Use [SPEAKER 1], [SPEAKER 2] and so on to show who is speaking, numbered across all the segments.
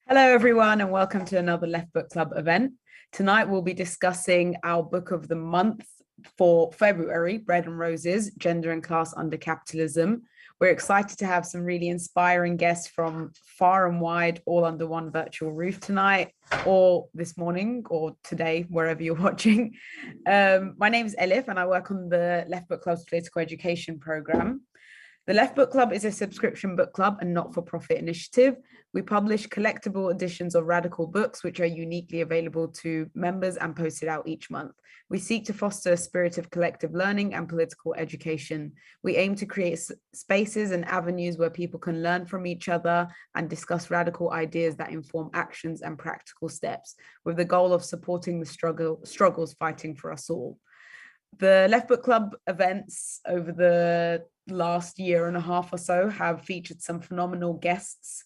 [SPEAKER 1] Hello, everyone, and welcome to another Left Book Club event. Tonight, we'll be discussing our book of the month for February, Bread and Roses, Gender and Class Under Capitalism. We're excited to have some really inspiring guests from far and wide, all under one virtual roof tonight, or this morning, or today, wherever you're watching. My name is Elif, and I work on the Left Book Club's political education program. The Left Book Club is a subscription book club and not-for-profit initiative. We publish collectible editions of radical books, which are uniquely available to members and posted out each month. We seek to foster a spirit of collective learning and political education. We aim to create spaces and avenues where people can learn from each other and discuss radical ideas that inform actions and practical steps, with the goal of supporting the struggles fighting for us all. The Left Book Club events over the last year and a half or so have featured some phenomenal guests.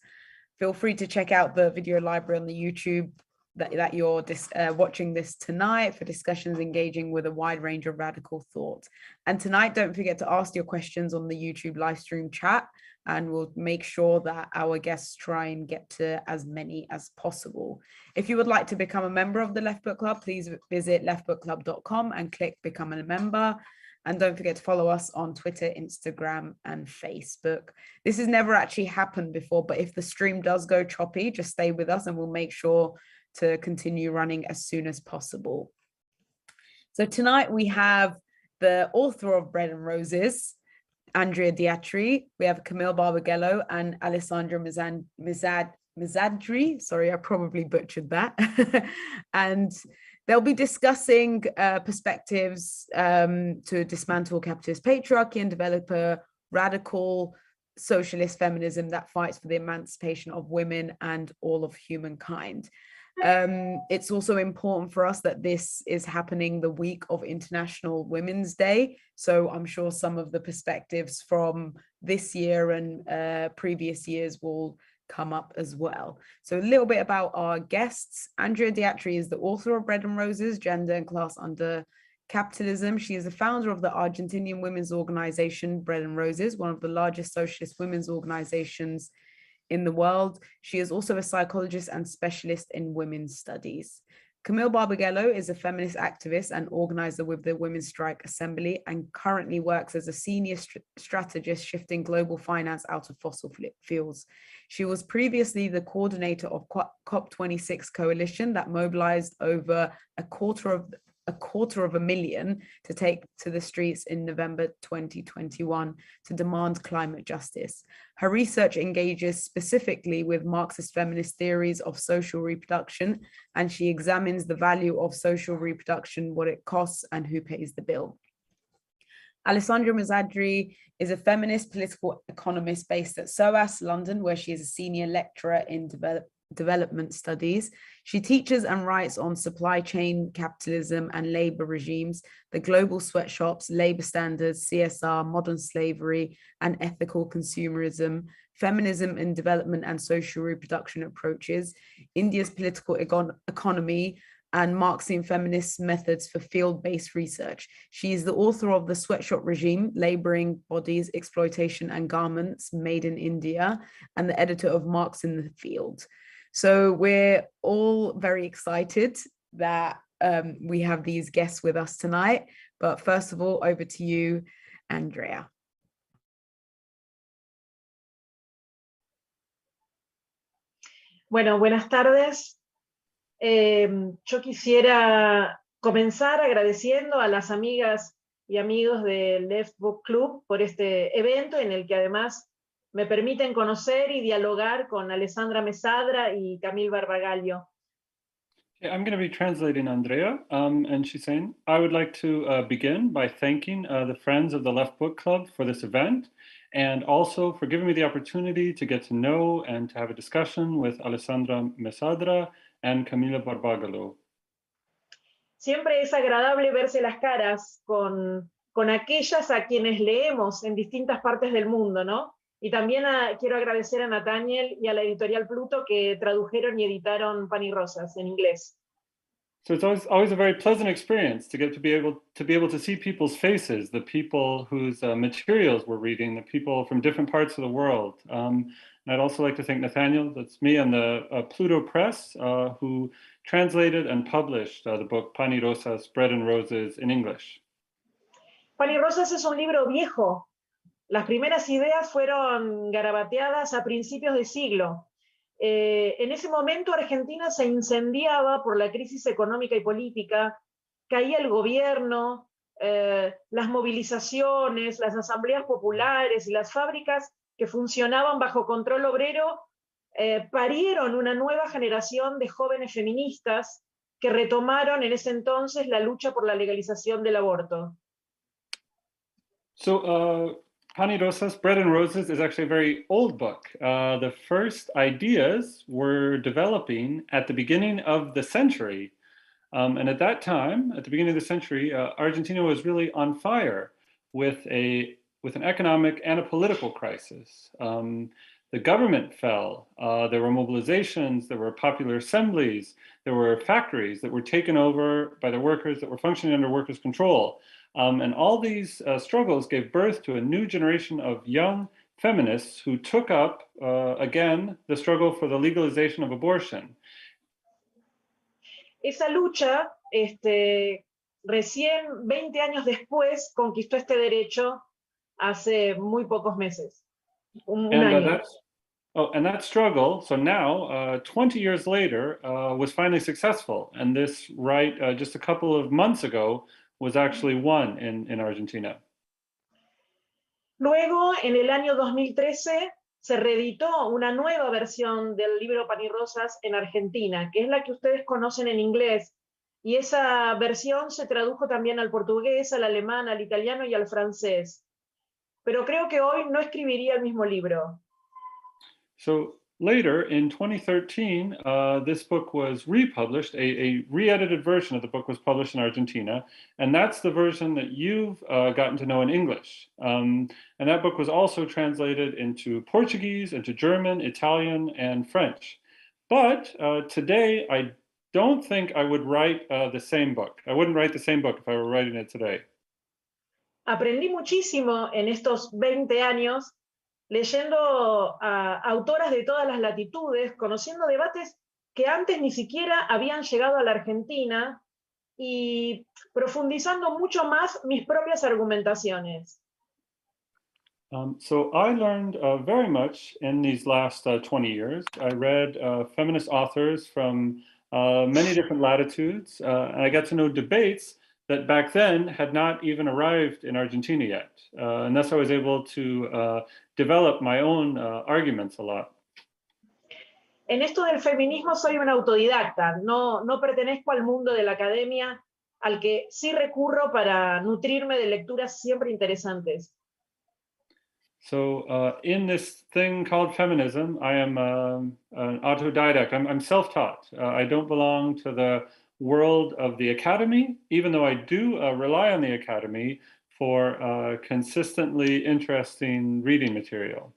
[SPEAKER 1] Feel free to check out the video library on the YouTube that you're watching this tonight for discussions engaging with a wide range of radical thought. And tonight, don't forget to ask your questions on the YouTube live stream chat, and we'll make sure that our guests try and get to as many as possible. If you would like to become a member of the Left Book Club, please visit leftbookclub.com and click Become a Member. And don't forget to follow us on Twitter, Instagram, and Facebook. This has never actually happened before, but if the stream does go choppy, just stay with us and we'll make sure to continue running as soon as possible. So tonight we have the author of Bread and Roses, Andrea D'Atri. We have Camille Barbagallo and Alessandra Mizadri. Sorry, I probably butchered that. And they'll be discussing perspectives to dismantle capitalist patriarchy and develop a radical socialist feminism that fights for the emancipation of women and all of humankind. It's also important for us that this is happening the week of International Women's Day. So I'm sure some of the perspectives from this year and previous years will come up as well. So a little bit about our guests. Andrea Diatri is the author of Bread and Roses, Gender and Class Under Capitalism. She is the founder of the Argentinian women's organization, Bread and Roses, one of the largest socialist women's organizations in the world. She is also a psychologist and specialist in women's studies. Camille Barbaguello is a feminist activist and organizer with the Women's Strike Assembly and currently works as a senior strategist shifting global finance out of fossil fuels. She was previously the coordinator of COP26 Coalition that mobilized over a quarter of a million to take to the streets in November 2021 to demand climate justice. Her research engages specifically with Marxist feminist theories of social reproduction, and she examines the value of social reproduction, what it costs, and who pays the bill. Alessandra Mizadri is a feminist political economist based at SOAS, London, where she is a senior lecturer in development studies. She teaches and writes on supply chain capitalism and labor regimes, the global sweatshops, labor standards, CSR, modern slavery, and ethical consumerism, feminism in development and social reproduction approaches, India's political economy, and Marxian feminist methods for field-based research. She is the author of The Sweatshop Regime, Laboring Bodies, Exploitation and Garments Made in India, and the editor of Marx in the Field. So we're all very excited that we have these guests with us tonight. But first of all, over to you, Andrea.
[SPEAKER 2] Bueno, buenas tardes. Yo quisiera comenzar agradeciendo a las amigas y amigos del Left Book Club por este evento en el que además me permiten conocer y dialogar con Alessandra Mizadri y Camille Barbagallo.
[SPEAKER 3] Okay, I'm going to be translating Andrea, and she's saying, I would like to begin by thanking the friends of the Left Book Club for this event, and also for giving me the opportunity to get to know and to have a discussion with Alessandra Mizadri and Camille Barbagallo.
[SPEAKER 2] Siempre es agradable verse las caras con aquellas a quienes leemos en distintas partes del mundo, ¿no? Y también quiero agradecer a Nathaniel y a la editorial Pluto que tradujeron y editaron Pan y Rosas en inglés.
[SPEAKER 3] So it's always a very pleasant experience to get to be able to see people's faces, the people whose materials we're reading, the people from different parts of the world. And I'd also like to thank Nathaniel, that's me, and the Pluto Press, who translated and published the book Pan y Rosas, Bread and Roses in English.
[SPEAKER 2] Pan y Rosas es un libro viejo. Las primeras ideas fueron garabateadas a principios de siglo. En ese momento Argentina se incendiaba por la crisis económica y política, caía el gobierno, las movilizaciones, las asambleas populares y las fábricas que funcionaban bajo control obrero parieron una nueva generación de jóvenes feministas que retomaron en ese entonces la lucha por la legalización del aborto.
[SPEAKER 3] So, Pan y Rosas, Bread and Roses is actually a very old book. The first ideas were developing at the beginning of the century. And at that time, at the beginning of the century, Argentina was really on fire with an economic and a political crisis. The government fell. There were mobilizations, there were popular assemblies, there were factories that were taken over by the workers that were functioning under workers' control. And all these struggles gave birth to a new generation of young feminists who took up, again, the struggle for the legalization of abortion.
[SPEAKER 2] Esa lucha, recién 20 años después, conquistó este derecho hace muy pocos meses. Un año.
[SPEAKER 3] And that struggle, so now, 20 years later, was finally successful. And this right, just a couple of months ago, was actually won in Argentina.
[SPEAKER 2] Luego, en el año 2013, se reeditó una nueva versión del libro Pan y Rosas en Argentina, que es la que ustedes conocen en inglés. Y esa versión se tradujo también al portugués, al alemán, al italiano y al francés. Pero creo que hoy no escribiría el mismo libro.
[SPEAKER 3] So later, in 2013, this book was republished. A re-edited version of the book was published in Argentina, and that's the version that you've gotten to know in English. And that book was also translated into Portuguese, into German, Italian, and French. But today, I don't think I would write the same book. I wouldn't write the same book if I were writing it today.
[SPEAKER 2] Aprendí muchísimo en estos 20 años leyendo a autoras de todas las latitudes, conociendo debates que antes ni siquiera habían llegado a la Argentina y profundizando mucho más mis propias argumentaciones.
[SPEAKER 3] So I learned very much in these last 20 years. I read feminist authors from many different latitudes, and I got to know debates that back then had not even arrived in Argentina yet. And thus I was able to develop my own arguments a lot.
[SPEAKER 2] En esto del feminismo soy una autodidacta, no pertenezco al mundo de la academia, al que sí recurro para nutrirme de lecturas siempre interesantes.
[SPEAKER 3] So in this thing called feminism, I am an autodidact. I'm self-taught. I don't belong to the world of the academy, even though I do rely on the academy for consistently interesting reading material.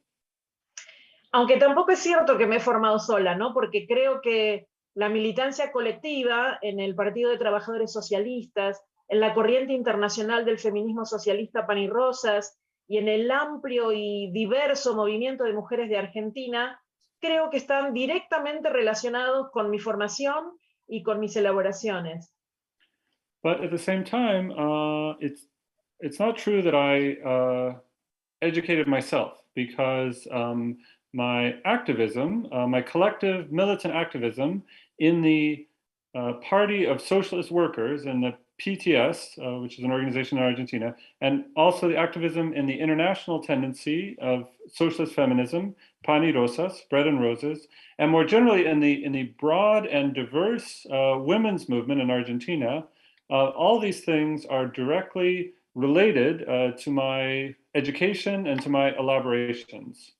[SPEAKER 2] Aunque tampoco es cierto que me he formado sola, ¿no? Porque creo que la militancia colectiva en el Partido de Trabajadores Socialistas, en la corriente internacional del feminismo socialista Pan y Rosas, y en el amplio y diverso movimiento de mujeres de Argentina, creo que están directamente relacionados con mi formación y con mis elaboraciones.
[SPEAKER 3] But at the same time, it's not true that I educated myself, because my activism, my collective militant activism in the Party of Socialist Workers and the PTS, which is an organization in Argentina, and also the activism in the international tendency of socialist feminism, Pan y Rosas, Bread and Roses, and more generally in the broad and diverse women's movement in Argentina. All these things are directly related to my education and to my elaborations.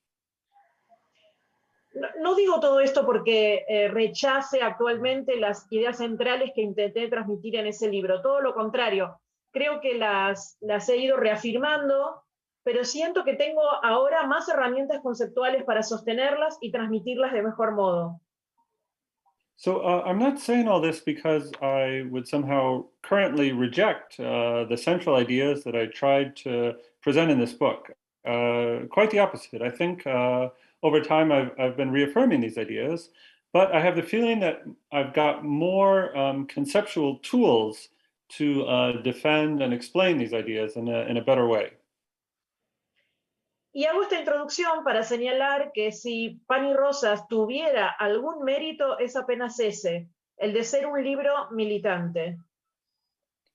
[SPEAKER 2] No digo todo esto porque rechace actualmente las ideas centrales que intenté transmitir en ese libro, todo lo contrario, creo que las he ido reafirmando, pero siento que tengo ahora más herramientas conceptuales para sostenerlas y transmitirlas de mejor modo.
[SPEAKER 3] So I'm not saying all this because I would somehow currently reject the central ideas that I tried to present in this book. Quite the opposite. I think over time I've been reaffirming these ideas, but I have the feeling that I've got more conceptual tools to defend and explain these ideas in a better way.
[SPEAKER 2] Y hago esta introducción para señalar que si Pan y Rosas tuviera algún mérito es apenas ese, el de ser un libro militante.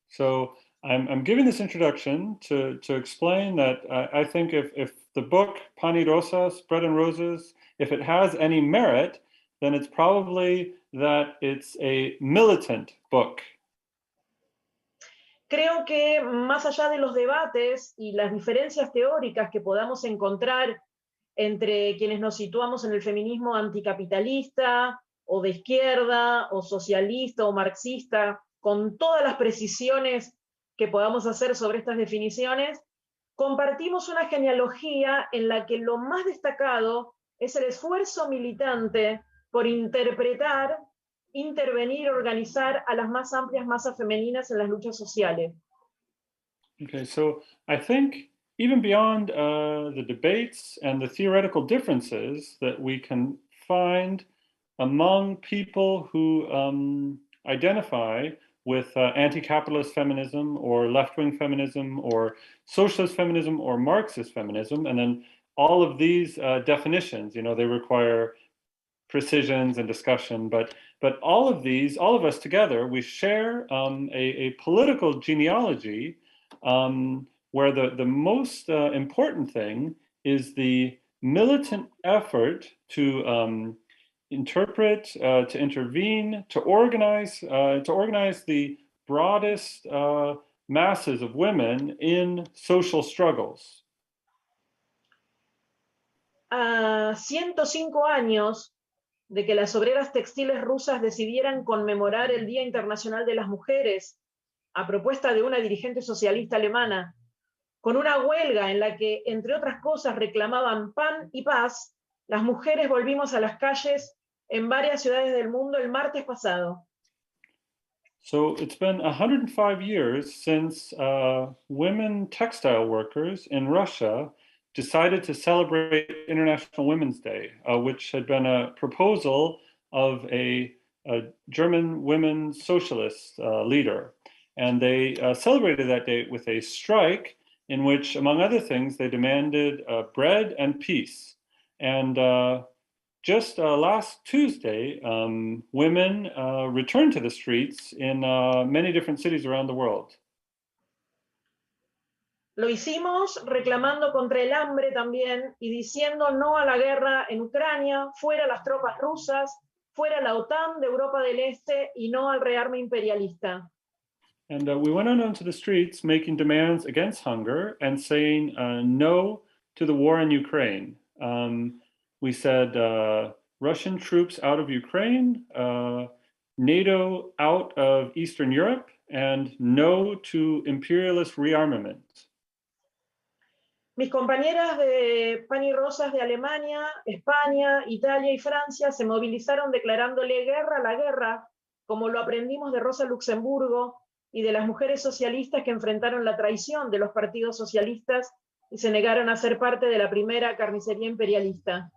[SPEAKER 3] So I'm giving this introduction to explain that I think if the book Pan y Rosas, Bread and Roses, if it has any merit, then it's probably that it's a militant book.
[SPEAKER 2] Creo que más allá de los debates y las diferencias teóricas que podamos encontrar entre quienes nos situamos en el feminismo anticapitalista o de izquierda o socialista o marxista, con todas las precisiones que podamos hacer sobre estas definiciones, compartimos una genealogía en la que lo más destacado es el esfuerzo militante por interpretar, intervenir, organizar a las más amplias masas femeninas en las luchas sociales.
[SPEAKER 3] Okay, so I think even beyond the debates and the theoretical differences that we can find among people who identify with anti-capitalist feminism or left-wing feminism or socialist feminism or Marxist feminism, and then all of these definitions, you know, they require precisions and discussion, but all of these, all of us together, we share a political genealogy where the most important thing is the militant effort to interpret, to intervene, to organize the broadest masses of women in social struggles.
[SPEAKER 2] 105 años de que las obreras textiles rusas decidieran conmemorar el Día Internacional de las Mujeres a propuesta de una dirigente socialista alemana, con una huelga en la que, entre otras cosas, reclamaban pan y paz, las mujeres volvimos a las calles en varias ciudades del mundo el martes pasado.
[SPEAKER 3] So it's been 105 years since women textile workers in Russia decided to celebrate International Women's Day, which had been a proposal of a German women socialist leader. And they celebrated that day with a strike in which, among other things, they demanded bread and peace. And just last Tuesday, women returned to the streets in many different cities around the world.
[SPEAKER 2] Lo hicimos reclamando contra el hambre también y diciendo no a la guerra en Ucrania, fuera las tropas rusas, fuera la OTAN de Europa del Este y no al rearme imperialista.
[SPEAKER 3] And we went out onto the streets making demands against hunger and saying no to the war in Ukraine. We said Russian troops out of Ukraine, NATO out of Eastern Europe, and no to imperialist rearmament.
[SPEAKER 2] Mis compañeras de Pan y Rosas de Alemania, España, Italia y Francia se movilizaron declarándole guerra a la guerra, como lo aprendimos de Rosa Luxemburgo y de las mujeres socialistas que enfrentaron la traición de los partidos socialistas y se negaron a ser parte de la primera carnicería imperialista.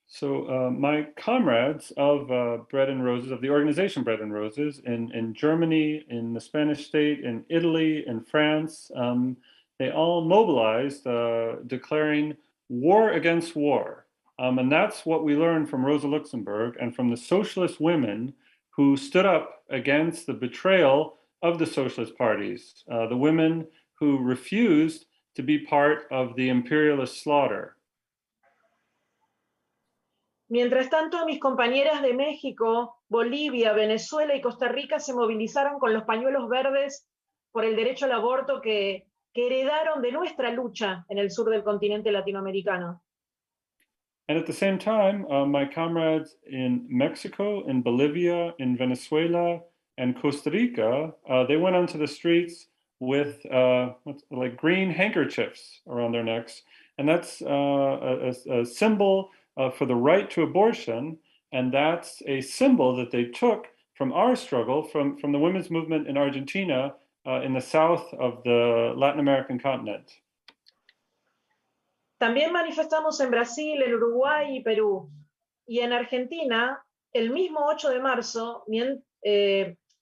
[SPEAKER 3] So my comrades of Bread and Roses, of the organization Bread and Roses, in Germany, in the Spanish state, in Italy, in France, they all mobilized, declaring war against war. And that's what we learned from Rosa Luxemburg and from the socialist women who stood up against the betrayal of the socialist parties, the women who refused to be part of the imperialist slaughter.
[SPEAKER 2] Mientras tanto, mis compañeras de México, Bolivia, Venezuela y Costa Rica se movilizaron con los pañuelos verdes por el derecho al aborto que heredaron de nuestra lucha en el sur del continente latinoamericano.
[SPEAKER 3] And at the same time, my comrades in Mexico, in Bolivia, in Venezuela, and Costa Rica, they went onto the streets with like green handkerchiefs around their necks. And that's a symbol for the right to abortion. And that's a symbol that they took from our struggle, from the women's movement in Argentina, in the south of the Latin American continent.
[SPEAKER 2] También manifestamos en Brasil, en Uruguay y Perú. Y en Argentina, el mismo 8 de marzo,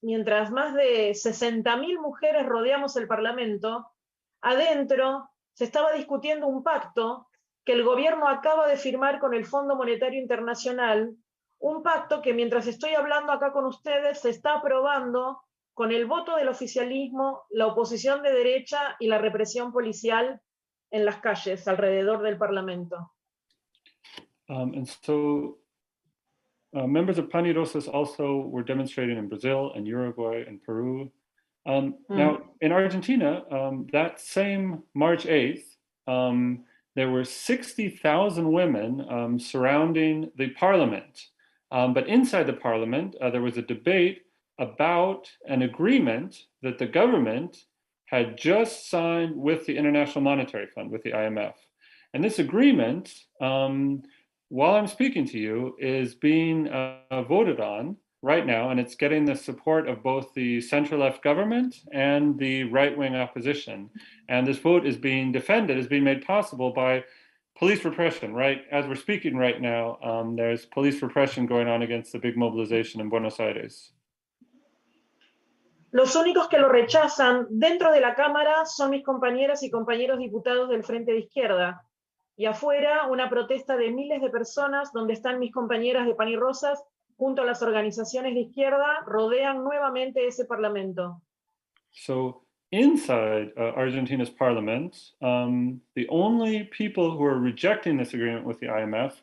[SPEAKER 2] mientras más de 60.000 mujeres rodeamos el Parlamento, adentro se estaba discutiendo un pacto que el gobierno acaba de firmar con el Fondo Monetario Internacional, un pacto que mientras estoy hablando acá con ustedes se está aprobando con el voto del oficialismo, la oposición de derecha y la represión policial en las calles alrededor del Parlamento.
[SPEAKER 3] And so members of Pani Rosas also were demonstrating in Brazil and Uruguay and Peru. Now, in Argentina, that same March 8th, there were 60,000 women surrounding the parliament. But inside the parliament, there was a debate about an agreement that the government had just signed with the International Monetary Fund, with the IMF. And this agreement, while I'm speaking to you, is being voted on right now, and it's getting the support of both the center-left government and the right-wing opposition. And this vote is being defended, is being made possible by police repression, right? As we're speaking right now, there's police repression going on against the big mobilization in Buenos Aires.
[SPEAKER 2] Los únicos que lo rechazan dentro de la Cámara son mis compañeras y compañeros diputados del Frente de Izquierda. Y afuera, una protesta de miles de personas donde están mis compañeras de Pan y Rosas junto a las organizaciones de izquierda, rodean nuevamente ese parlamento.
[SPEAKER 3] So inside Argentina's parliament, the only people who are rejecting this agreement with the IMF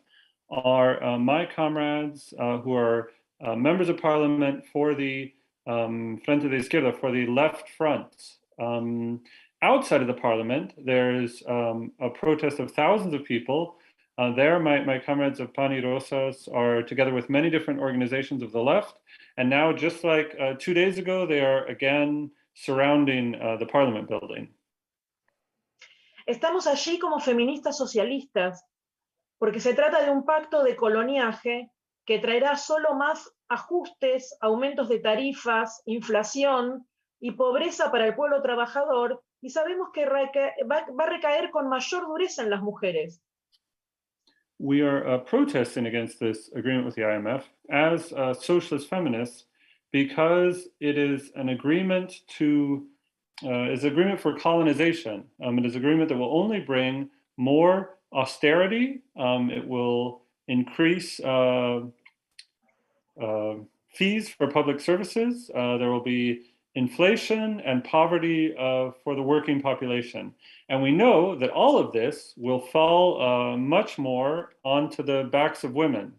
[SPEAKER 3] are my comrades who are members of parliament for the Frente de Izquierda, for the left front. Outside of the parliament, there's a protest of thousands of people. There, my comrades of Pani Rosas are together with many different organizations of the left. And now, just like 2 days ago, they are again surrounding the parliament building.
[SPEAKER 2] Estamos allí como feministas socialistas, porque se trata de un pacto de coloniaje que traerá solo más ajustes, aumentos de tarifas, inflación y pobreza para el pueblo trabajador, y sabemos que va a recaer con mayor dureza en las mujeres.
[SPEAKER 3] We are protesting against this agreement with the IMF as socialist feminists because it is an agreement is an agreement for colonization. It is an agreement that will only bring more austerity. It will increase fees for public services. There will be inflation and poverty for the working population. And we know that all of this will fall much more onto the backs of women.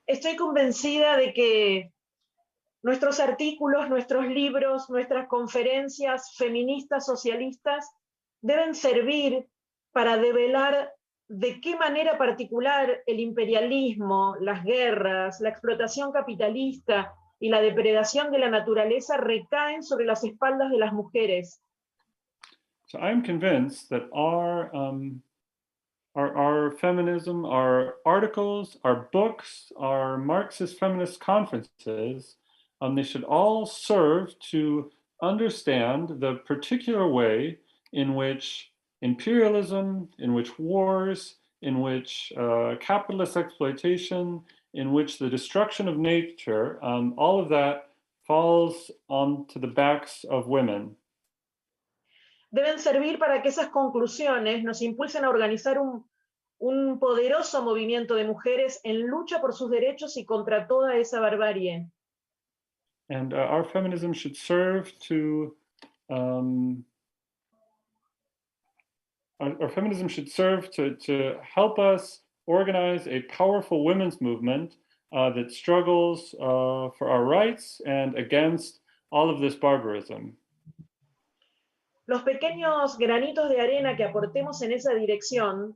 [SPEAKER 2] Estoy convencida de que nuestros artículos, nuestros libros, nuestras conferencias feministas socialistas deben servir para develar de qué manera particular el imperialismo, las guerras, la explotación capitalista y la depredación de la naturaleza recaen sobre las espaldas de las mujeres.
[SPEAKER 3] So I'm convinced that our feminism, our articles, our books, our Marxist feminist conferences, they should all serve to understand the particular way in which imperialism, in which wars, in which capitalist exploitation, in which the destruction of nature, all of that falls onto the backs of women.
[SPEAKER 2] Deben servir para que esas conclusiones nos impulsen a organizar un poderoso movimiento de mujeres en lucha por sus derechos y contra toda esa barbarie.
[SPEAKER 3] And our feminism should serve to our feminism should serve to help us organize a powerful women's movement that struggles for our rights and against all of this barbarism.
[SPEAKER 2] Los pequeños granitos de arena que aportemos en esa dirección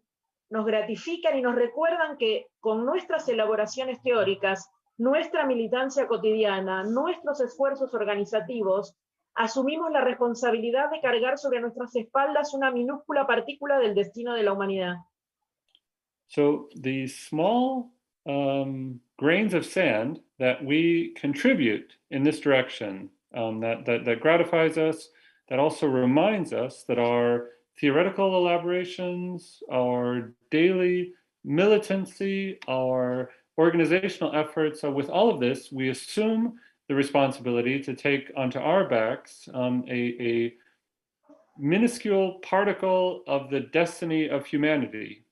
[SPEAKER 2] nos gratifican y nos recuerdan que con nuestras elaboraciones teóricas, nuestra militancia cotidiana, nuestros esfuerzos organizativos, asumimos la responsabilidad de cargar sobre nuestras espaldas una minúscula partícula del destino de la humanidad.
[SPEAKER 3] So the small grains of sand that we contribute in this direction, that gratifies us, that also reminds us that our theoretical elaborations, our daily militancy, our organizational efforts. So with all of this, we assume the responsibility to take onto our backs a minuscule particle of the destiny of humanity.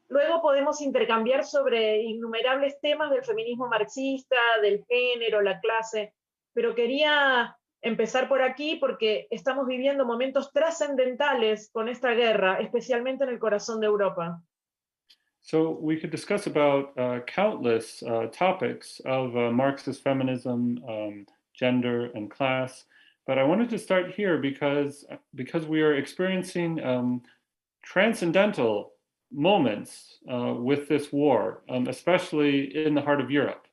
[SPEAKER 2] Luego podemos intercambiar sobre innumerables temas del feminismo marxista, del género, la clase, pero quería empezar por aquí porque estamos viviendo momentos trascendentales con esta guerra, especialmente en el corazón de Europa.
[SPEAKER 3] So we could discuss about countless topics of Marxist feminism, gender, and class, but I wanted to start here because we are experiencing transcendental moments with this war, especially in the heart of Europe.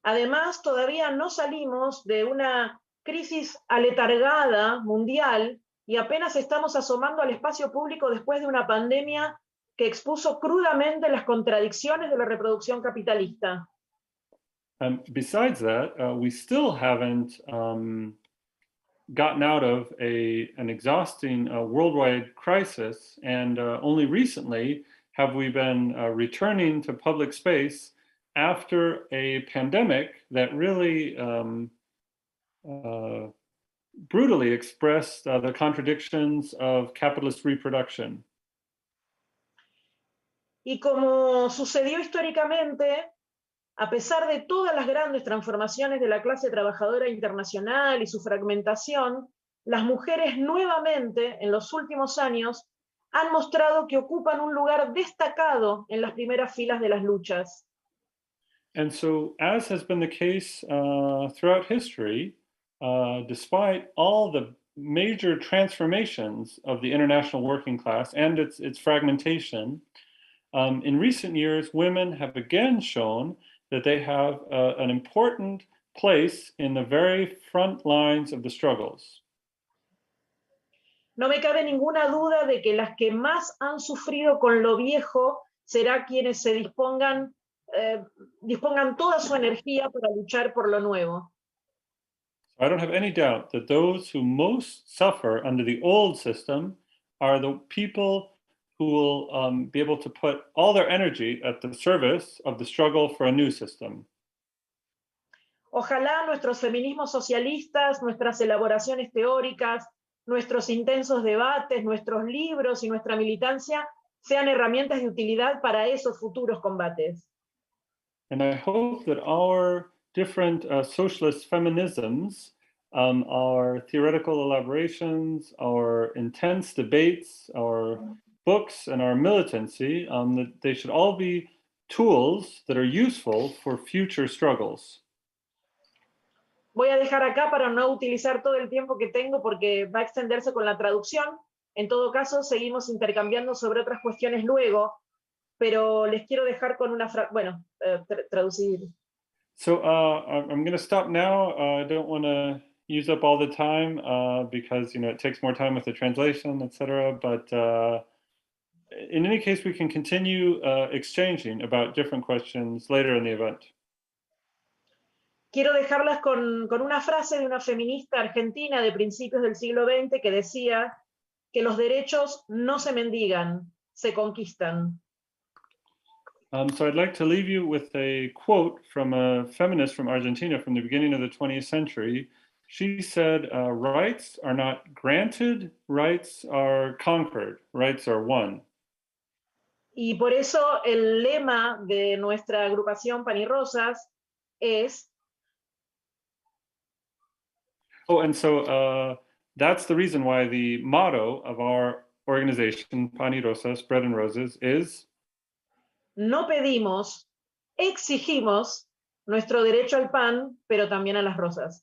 [SPEAKER 2] Además, todavía no salimos de una crisis aletargada mundial y apenas estamos asomando al espacio público después de una pandemia que expuso crudamente las contradicciones de la reproducción capitalista.
[SPEAKER 3] Besides that, we still haven't gotten out of an exhausting worldwide crisis, and only recently have we been returning to public space after a pandemic that really brutally expressed the contradictions of capitalist reproduction.
[SPEAKER 2] Y como sucedió históricamente, a pesar de todas las grandes transformaciones de la clase trabajadora internacional y su fragmentación, las mujeres nuevamente, en los últimos años, han mostrado que ocupan un lugar destacado en las primeras filas de las luchas.
[SPEAKER 3] And so, as has been the case throughout history, despite all the major transformations of the international working class and its fragmentation, in recent years, women have again shown that they have an important place in the very front lines of the struggles.
[SPEAKER 2] No me cabe ninguna duda de que las que más han sufrido con lo viejo será quienes se dispongan toda su energía para luchar por lo nuevo.
[SPEAKER 3] I don't have any doubt that those who most suffer under the old system are the people who will be able to put all their energy at the service of the struggle for a new system.
[SPEAKER 2] Ojalá nuestros feminismos socialistas, nuestras elaboraciones teóricas, nuestros intensos debates, nuestros libros y nuestra militancia sean herramientas de utilidad para esos futuros combates.
[SPEAKER 3] And I hope that our different socialist feminisms, our theoretical elaborations, our intense debates, our books, and our militancy, that they should all be tools that are useful for future struggles.
[SPEAKER 2] Voy a dejar acá para no utilizar todo el tiempo que tengo porque va a extenderse con la traducción. En todo caso, seguimos intercambiando sobre otras cuestiones luego, pero les quiero dejar con una traducir.
[SPEAKER 3] So I'm going to stop now. I don't want to use up all the time because it takes more time with the translation, etc. But in any case, we can continue exchanging about different questions later in the event.
[SPEAKER 2] Quiero dejarlas con una frase de una feminista argentina de principios del siglo XX que decía que los derechos no se mendigan, se conquistan.
[SPEAKER 3] So I'd like to leave you with a quote from a feminist from Argentina from the beginning of the 20th century. She said, rights are not granted, rights are conquered, rights are won.
[SPEAKER 2] Y por eso el lema de nuestra agrupación Pan y Rosas es...
[SPEAKER 3] Oh, and so that's the reason why the motto of our organization, Pan y Rosas, Bread and Roses, is...
[SPEAKER 2] No pedimos, exigimos nuestro derecho al pan, pero también a las rosas.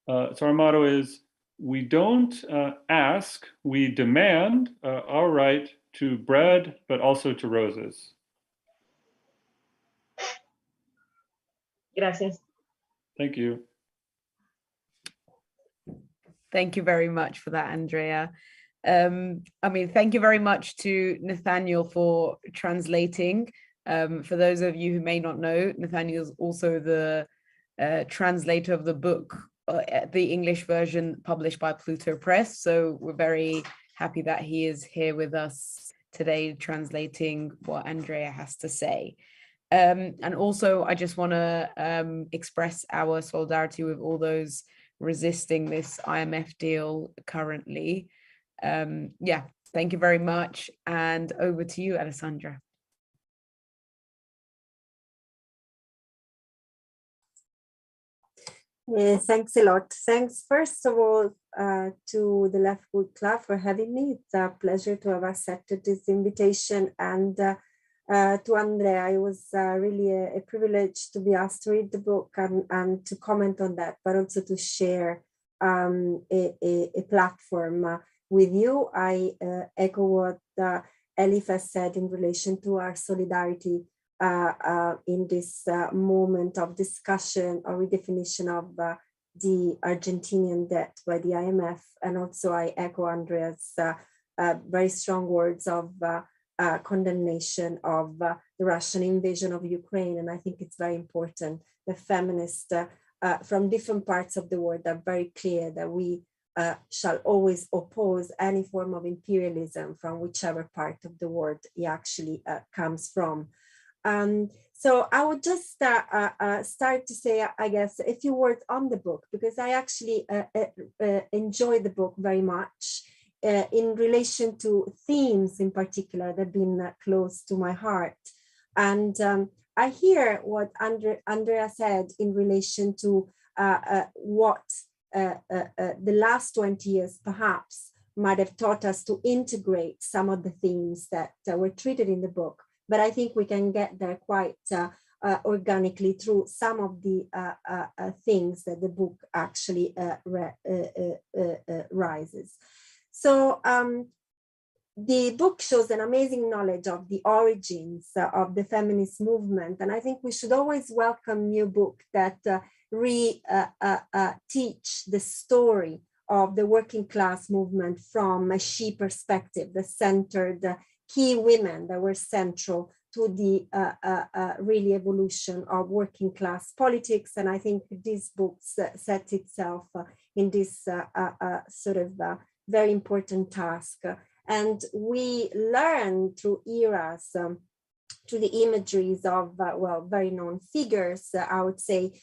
[SPEAKER 3] So our motto is, we don't ask, we demand our right to bread, but also to roses.
[SPEAKER 2] Gracias.
[SPEAKER 3] Thank you.
[SPEAKER 1] Thank you very much for that, Andrea. Thank you very much to Nathaniel for translating. For those of you who may not know, Nathaniel is also the translator of the book the English version published by Pluto Press. So we're very happy that he is here with us today, translating what Andrea has to say. And also, I just want to express our solidarity with all those resisting this IMF deal currently. Yeah, thank you very much. And over to you, Alessandra.
[SPEAKER 4] Thanks a lot. Thanks, first of all, to the Left Book Club for having me. It's a pleasure to have accepted this invitation. And to Andrea, it was really a privilege to be asked to read the book and to comment on that, but also to share a platform with you. I echo what Elif has said in relation to our solidarity in this moment of discussion or redefinition of the Argentinian debt by the IMF. And also I echo Andrea's very strong words of condemnation of the Russian invasion of Ukraine. And I think it's very important that feminists from different parts of the world are very clear that we shall always oppose any form of imperialism from whichever part of the world it actually comes from. So I would just start to say, I guess, a few words on the book, because I actually enjoy the book very much in relation to themes in particular that have been close to my heart. And I hear what Andrea said in relation to what the last 20 years perhaps might have taught us to integrate some of the themes that were treated in the book. But I think we can get there quite organically through some of the things that the book actually rises. So the book shows an amazing knowledge of the origins of the feminist movement. And I think we should always welcome new books that teach the story of the working class movement from a she perspective, that centered key women that were central to the really evolution of working class politics. And I think this book sets itself in this sort of very important task. And we learn through eras, through the imageries of, well, very known figures, I would say,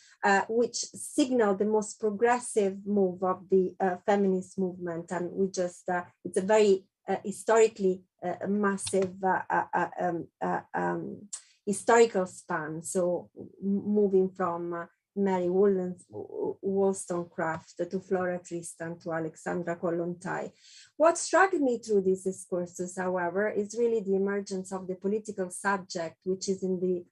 [SPEAKER 4] which signal the most progressive move of the feminist movement. And we just, it's a very historically massive historical span. So moving from Mary Wollstonecraft to Flora Tristan to Alexandra Kollontai. What struck me through these discourses, however, is really the emergence of the political subject, which is in the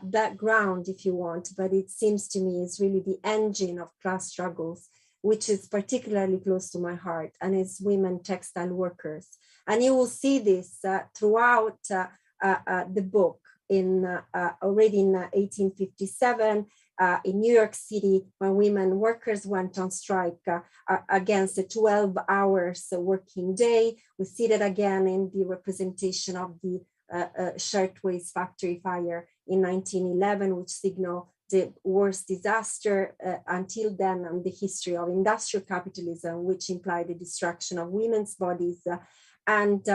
[SPEAKER 4] background, if you want, but it seems to me is really the engine of class struggles, which is particularly close to my heart, and is women textile workers. And you will see this throughout the book in already in 1857, in New York City, when women workers went on strike against a 12 hours working day. We see that again in the representation of the shirtwaist factory fire in 1911, which signaled the worst disaster until then in the history of industrial capitalism, which implied the destruction of women's bodies. And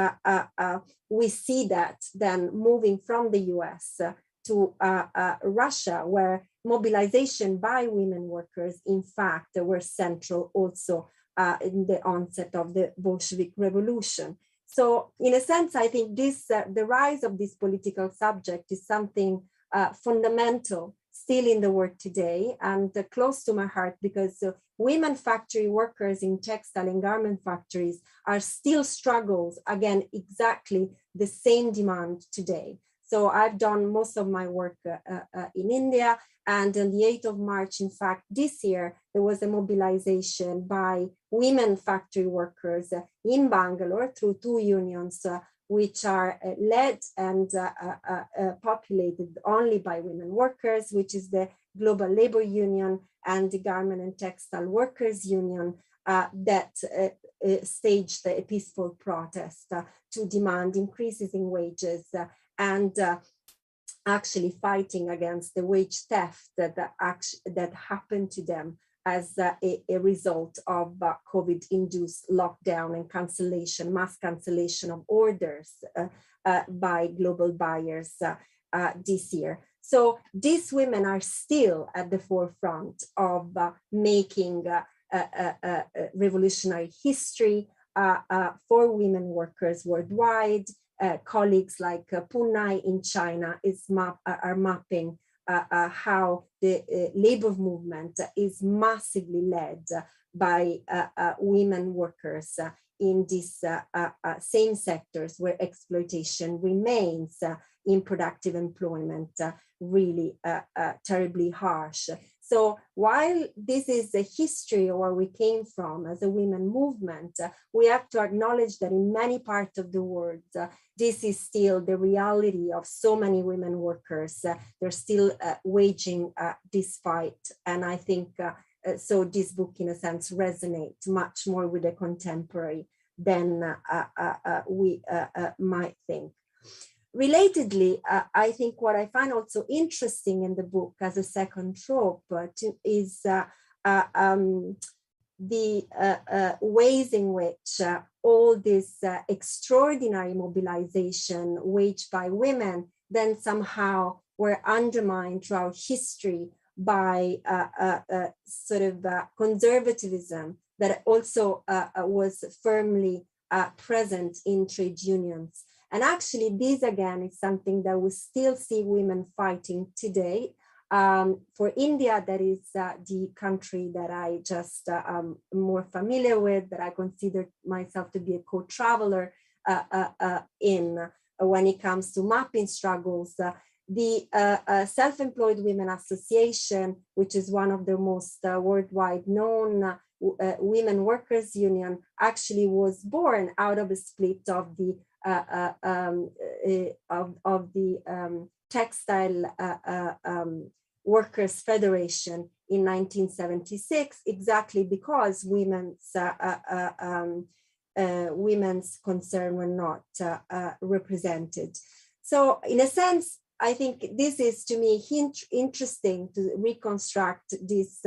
[SPEAKER 4] we see that then moving from the US to Russia, where mobilization by women workers, in fact, were central also in the onset of the Bolshevik Revolution. So in a sense, I think this, the rise of this political subject is something fundamental still in the world today, and close to my heart, because women factory workers in textile and garment factories are still struggles again, exactly the same demand today. So I've done most of my work in India, and on the 8th of March, in fact, this year, there was a mobilization by women factory workers in Bangalore through two unions, which are led and populated only by women workers, which is the Global Labor Union and the Garment and Textile Workers Union, that staged a peaceful protest to demand increases in wages and actually fighting against the wage theft that happened to them as a result of COVID-induced lockdown and cancellation, mass cancellation of orders by global buyers this year. So these women are still at the forefront of making revolutionary history for women workers worldwide. Colleagues like Punai in China are mapping how the labor movement is massively led by women workers in these same sectors where exploitation remains in productive employment really terribly harsh. So while this is a history of where we came from as a women movement, we have to acknowledge that in many parts of the world, this is still the reality of so many women workers. They're still waging this fight. And I think so this book, in a sense, resonates much more with the contemporary than we might think. Relatedly, I think what I find also interesting in the book as a second trope is the ways in which all this extraordinary mobilization waged by women then somehow were undermined throughout history by sort of conservatism that also was firmly present in trade unions. And actually, this again is something that we still see women fighting today. For India, that is the country that I just am more familiar with, that I consider myself to be a co-traveler in when it comes to mapping struggles. The Self-Employed Women Association, which is one of the most worldwide known women workers union, actually was born out of a split of the Textile Workers Federation in 1976, exactly because women's concerns were not represented. So in a sense, I think this is to me interesting to reconstruct these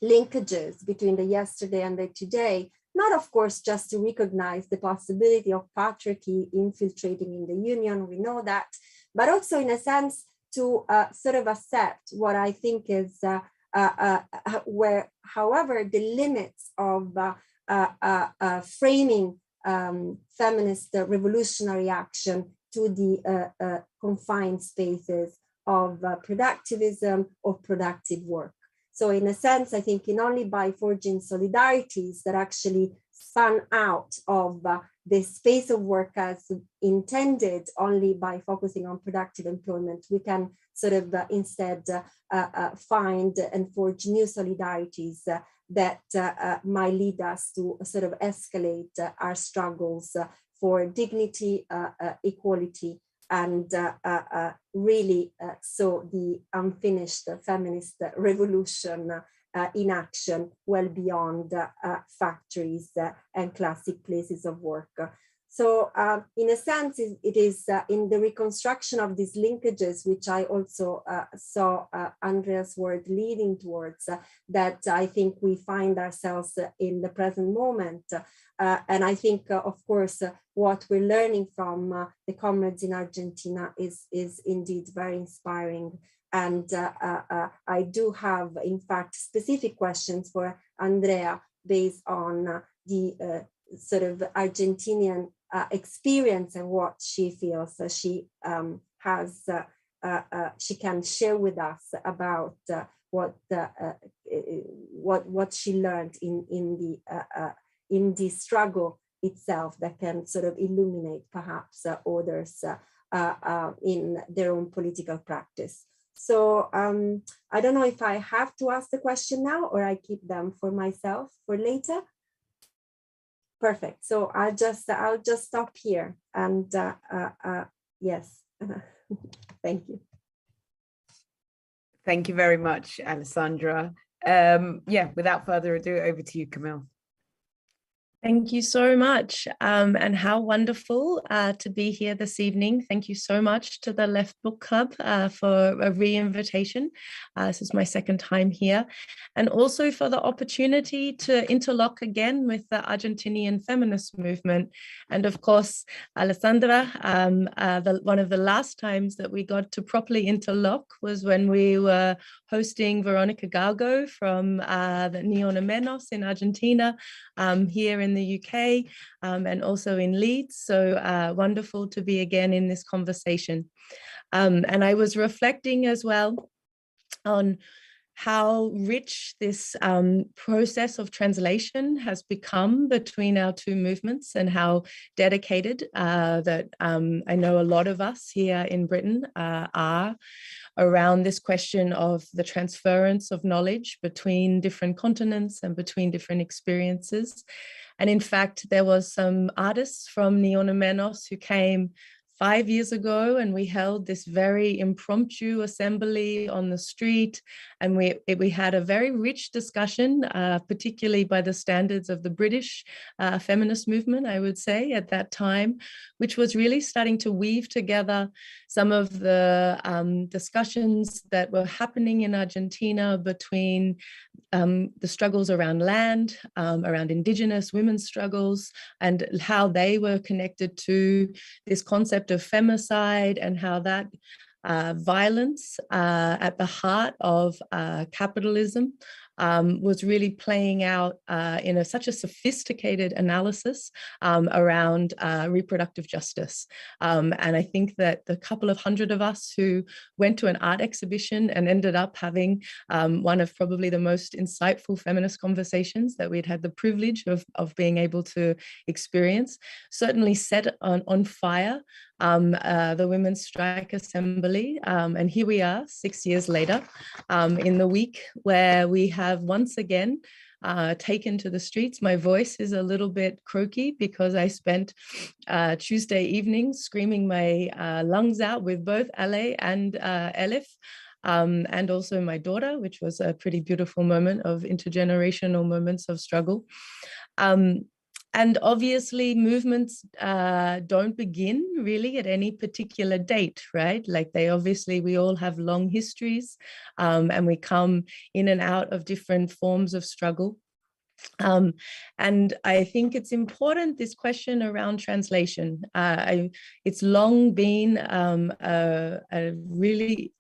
[SPEAKER 4] linkages between the yesterday and the today. Not, of course, just to recognize the possibility of patriarchy infiltrating in the union, we know that, but also in a sense to sort of accept what I think is where, however, the limits of framing feminist revolutionary action to the confined spaces of productivism or productive work. So in a sense, I think only by forging solidarities that actually spun out of the space of work as intended, only by focusing on productive employment, we can sort of instead find and forge new solidarities that might lead us to sort of escalate our struggles for dignity, equality, and really so the unfinished feminist revolution in action well beyond factories and classic places of work. So in a sense, it is in the reconstruction of these linkages, which I also saw Andrea's word leading towards, that I think we find ourselves in the present moment. And I think, of course, what we're learning from the comrades in Argentina is indeed very inspiring. And I do have, in fact, specific questions for Andrea based on the sort of Argentinian experience and what she feels she has, she can share with us about what she learned in the struggle itself that can sort of illuminate perhaps others in their own political practice. So I don't know if I have to ask the question now or I keep them for myself for later. Perfect. So I'll just stop here and yes, thank you.
[SPEAKER 1] Thank you very much, Alessandra. Yeah, without further ado, over to you, Camille.
[SPEAKER 5] Thank you so much, and how wonderful to be here this evening. Thank you so much to the Left Book Club for a re-invitation. This is my second time here, and also for the opportunity to interlock again with the Argentinian feminist movement. And of course, Alessandra, one of the last times that we got to properly interlock was when we were hosting Veronica Galgo from the Ni Una Menos in Argentina, here in the UK, and also in Leeds. So wonderful to be again in this conversation. And I was reflecting as well on how rich this process of translation has become between our two movements, and how dedicated that I know a lot of us here in Britain are around this question of the transference of knowledge between different continents and between different experiences. And in fact, there was some artists from Ni Una Menos who came 5 years ago, and we held this very impromptu assembly on the street, and we had a very rich discussion, particularly by the standards of the British feminist movement, I would say, at that time, which was really starting to weave together some of the discussions that were happening in Argentina between the struggles around land, around indigenous women's struggles, and how they were connected to this concept of femicide, and how that violence at the heart of capitalism was really playing out in such a sophisticated analysis around reproductive justice. And I think that the couple of hundred of us who went to an art exhibition and ended up having one of probably the most insightful feminist conversations that we'd had the privilege of being able to experience certainly set on fire the Women's Strike Assembly. And here we are 6 years later, in the week where we have once again taken to the streets. My voice is a little bit croaky because I spent Tuesday evening screaming my lungs out with both Ale and Elif, and also my daughter, which was a pretty beautiful moment of intergenerational moments of struggle. And obviously movements don't begin really at any particular date, right? Like we all have long histories, and we come in and out of different forms of struggle. And I think it's important, this question around translation. It's long been really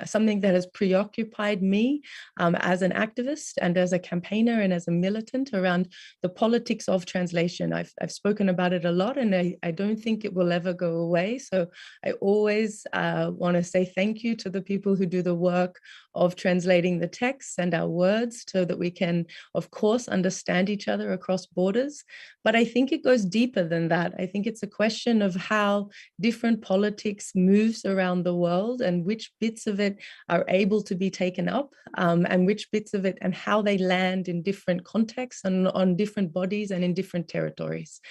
[SPEAKER 5] something that has preoccupied me as an activist and as a campaigner and as a militant around the politics of translation. I've spoken about it a lot, and I don't think it will ever go away. So I always want to say thank you to the people who do the work of translating the texts and our words so that we can, of course, understand each other across borders. But I think it goes deeper than that. I think it's a question of how different politics moves around the world, and which bits of it are able to be taken up, and which bits of it and how they land in different contexts and on different bodies and in different territories.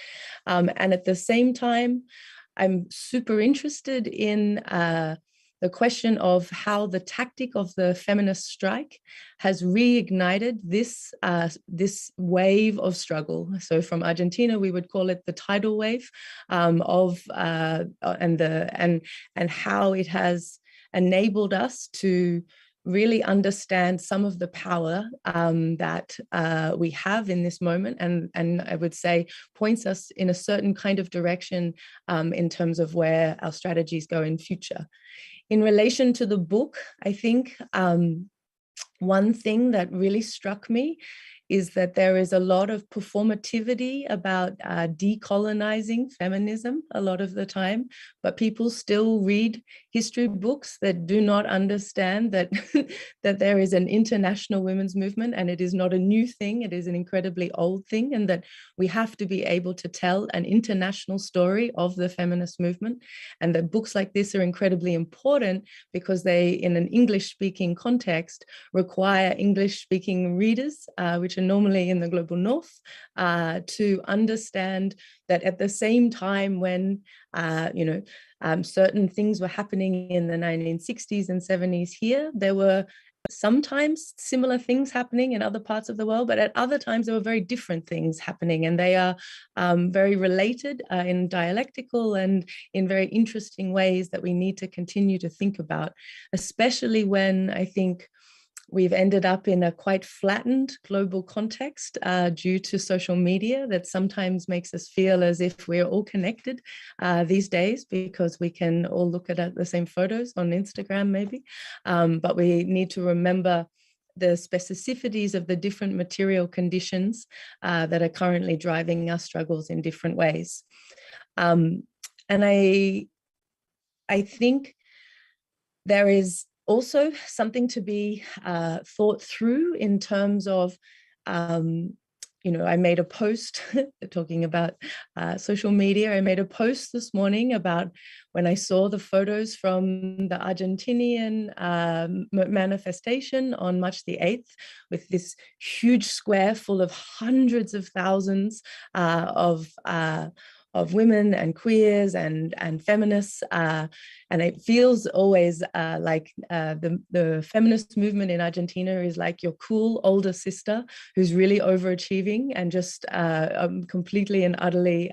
[SPEAKER 5] And at the same time, I'm super interested in the question of how the tactic of the feminist strike has reignited this wave of struggle. So from Argentina, we would call it the tidal wave and how it has enabled us to really understand some of the power that we have in this moment, and I would say points us in a certain kind of direction in terms of where our strategies go in future. In relation to the book, I think one thing that really struck me is that there is a lot of performativity about decolonizing feminism a lot of the time, but people still read history books that do not understand that, that there is an international women's movement, and it is not a new thing, it is an incredibly old thing, and that we have to be able to tell an international story of the feminist movement, and that books like this are incredibly important because they, in an English-speaking context, require English-speaking readers, which are normally in the global north, to understand that at the same time when certain things were happening in the 1960s and 70s here, there were sometimes similar things happening in other parts of the world, but at other times there were very different things happening, and they are very related in dialectical and in very interesting ways that we need to continue to think about, especially when I think we've ended up in a quite flattened global context due to social media that sometimes makes us feel as if we're all connected these days, because we can all look at the same photos on Instagram maybe. But we need to remember the specificities of the different material conditions that are currently driving our struggles in different ways. And I think there is also something to be thought through in terms of, I made a post talking about social media. I made a post this morning about when I saw the photos from the Argentinian manifestation on March the 8th, with this huge square full of hundreds of thousands of women and queers and feminists, and it feels always like the feminist movement in Argentina is like your cool older sister who's really overachieving and just completely and utterly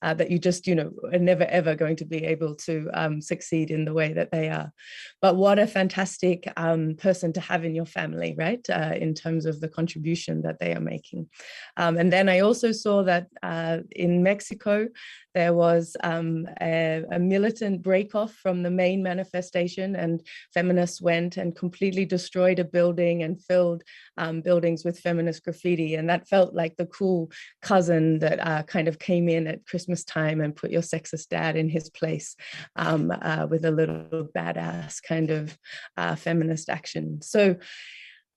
[SPEAKER 5] that you just, are never ever going to be able to succeed in the way that they are. But what a fantastic person to have in your family, right? In terms of the contribution that they are making. And then I also saw that in Mexico, there was a militant break-off from the main manifestation, and feminists went and completely destroyed a building and filled buildings with feminist graffiti. And that felt like the cool cousin that kind of came in at Christmas time and put your sexist dad in his place with a little badass kind of feminist action. So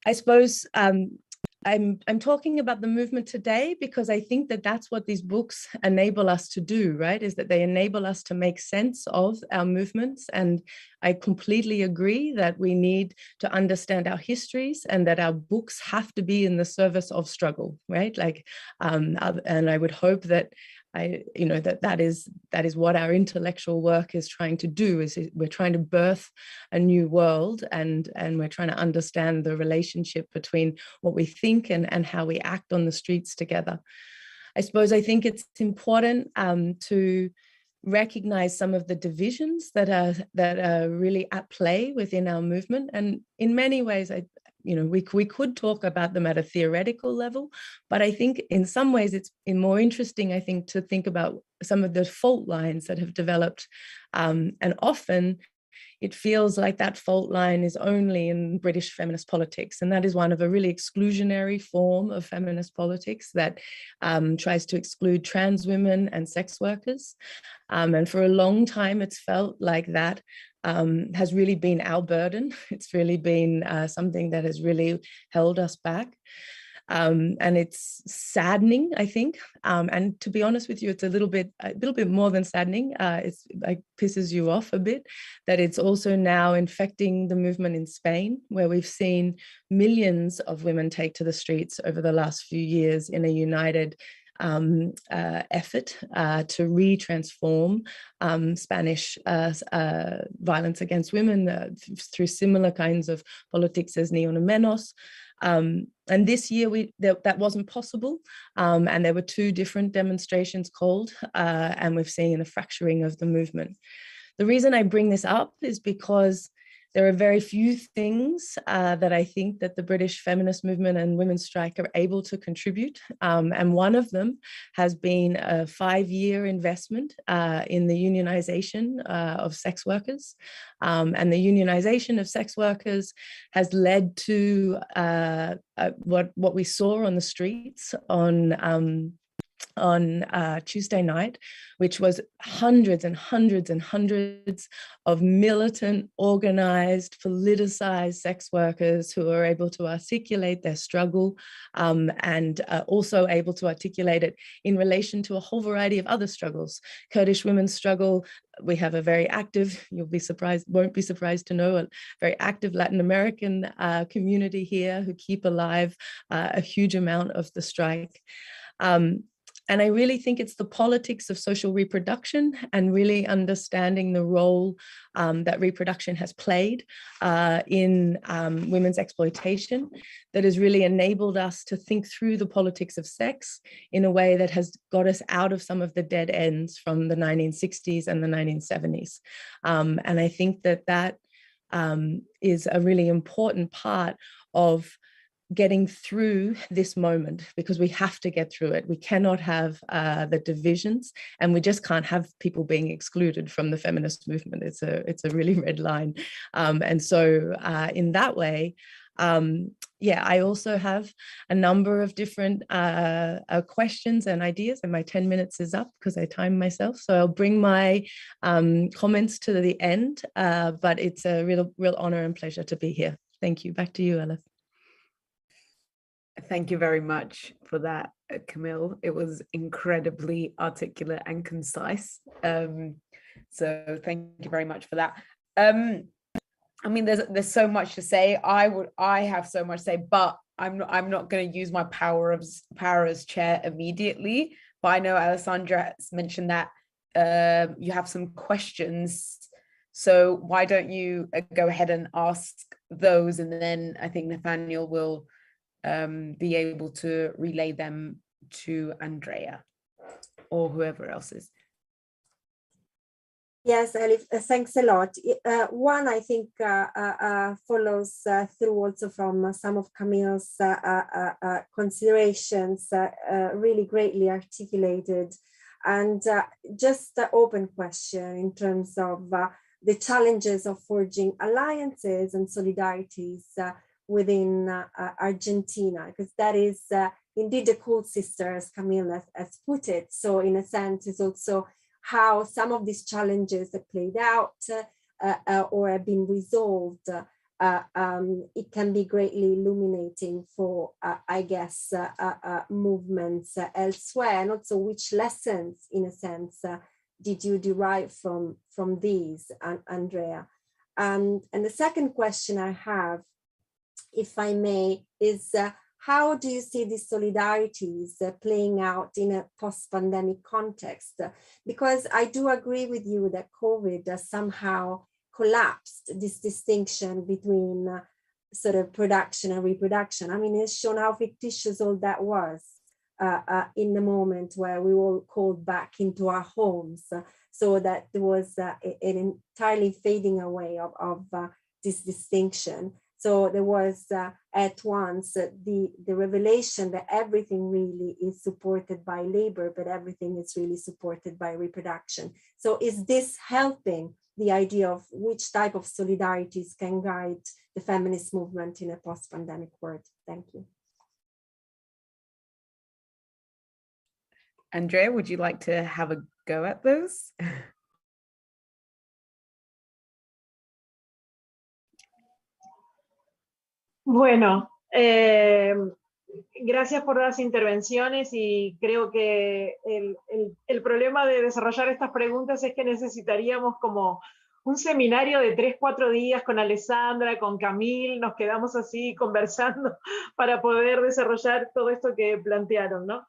[SPEAKER 5] I suppose I'm talking about the movement today because I think that that's what these books enable us to do, right? Is that they enable us to make sense of our movements. And I completely agree that we need to understand our histories and that our books have to be in the service of struggle, right? Like, and I would hope that that is what our intellectual work is trying to do, is we're trying to birth a new world, and we're trying to understand the relationship between what we think and how we act on the streets together. I suppose I think it's important to recognize some of the divisions that are really at play within our movement, and in many ways we could talk about them at a theoretical level, but I think in some ways it's more interesting, I think, to think about some of the fault lines that have developed, and often it feels like that fault line is only in British feminist politics, and that is one of a really exclusionary form of feminist politics that tries to exclude trans women and sex workers, and for a long time it's felt like that has really been our burden. It's really been something that has really held us back. And it's saddening, I think. And to be honest with you, it's a little bit more than saddening. It's like pisses you off a bit that it's also now infecting the movement in Spain, where we've seen millions of women take to the streets over the last few years in a united effort to re-transform Spanish violence against women through similar kinds of politics as Ni Una Menos. And this year that wasn't possible, and there were 2 different demonstrations called, and we've seen a fracturing of the movement. The reason I bring this up is because there are very few things that I think that the British feminist movement and women's strike are able to contribute. And one of them has been a 5-year investment in the unionization of sex workers. And the unionization of sex workers has led to what we saw on the streets on Tuesday night, which was hundreds and hundreds and hundreds of militant, organized, politicized sex workers who are able to articulate their struggle, and also able to articulate it in relation to a whole variety of other struggles. Kurdish women's struggle, we have a very active, won't be surprised to know, a very active Latin American community here who keep alive a huge amount of the strike. And I really think it's the politics of social reproduction and really understanding the role that reproduction has played in women's exploitation that has really enabled us to think through the politics of sex in a way that has got us out of some of the dead ends from the 1960s and the 1970s. And I think that is a really important part of getting through this moment, because we have to get through it. We cannot have the divisions, and we just can't have people being excluded from the feminist movement. It's a really red line. And so in that way, yeah, I also have a number of different questions and ideas, and my 10 minutes is up because I timed myself. So I'll bring my comments to the end, but it's a real honor and pleasure to be here. Thank you. Back to you, Alice.
[SPEAKER 1] Thank you very much for that, Camille. It was incredibly articulate and concise. So thank you very much for that. I mean, there's so much to say. I have so much to say, but I'm not going to use my power as chair immediately. But I know Alessandra mentioned that you have some questions. So why don't you go ahead and ask those, and then I think Nathaniel will be able to relay them to Andrea or whoever else is.
[SPEAKER 4] Yes, Elif, thanks a lot. One, I think, follows through also from some of Camille's considerations, really greatly articulated. And just an open question in terms of the challenges of forging alliances and solidarities within Argentina, because that is indeed the cool sister, as Camille has put it. So in a sense, it's also how some of these challenges have played out or have been resolved. It can be greatly illuminating for, I guess, movements elsewhere, and also which lessons, in a sense, did you derive from these, Andrea? And the second question I have, if I may, is how do you see these solidarities playing out in a post-pandemic context? Because I do agree with you that COVID has somehow collapsed this distinction between sort of production and reproduction. I mean, it's shown how fictitious all that was in the moment where we were called back into our homes, so that there was an entirely fading away of this distinction. So there was at once the revelation that everything really is supported by labor, but everything is really supported by reproduction. So is this helping the idea of which type of solidarities can guide the feminist movement in a post-pandemic world? Thank you.
[SPEAKER 1] Andrea, would you like to have a go at those?
[SPEAKER 2] Bueno, gracias por las intervenciones, y creo que el problema de desarrollar estas preguntas es que necesitaríamos como un seminario de 3-4 días con Alessandra, con Camille, nos quedamos así conversando para poder desarrollar todo esto que plantearon, ¿no?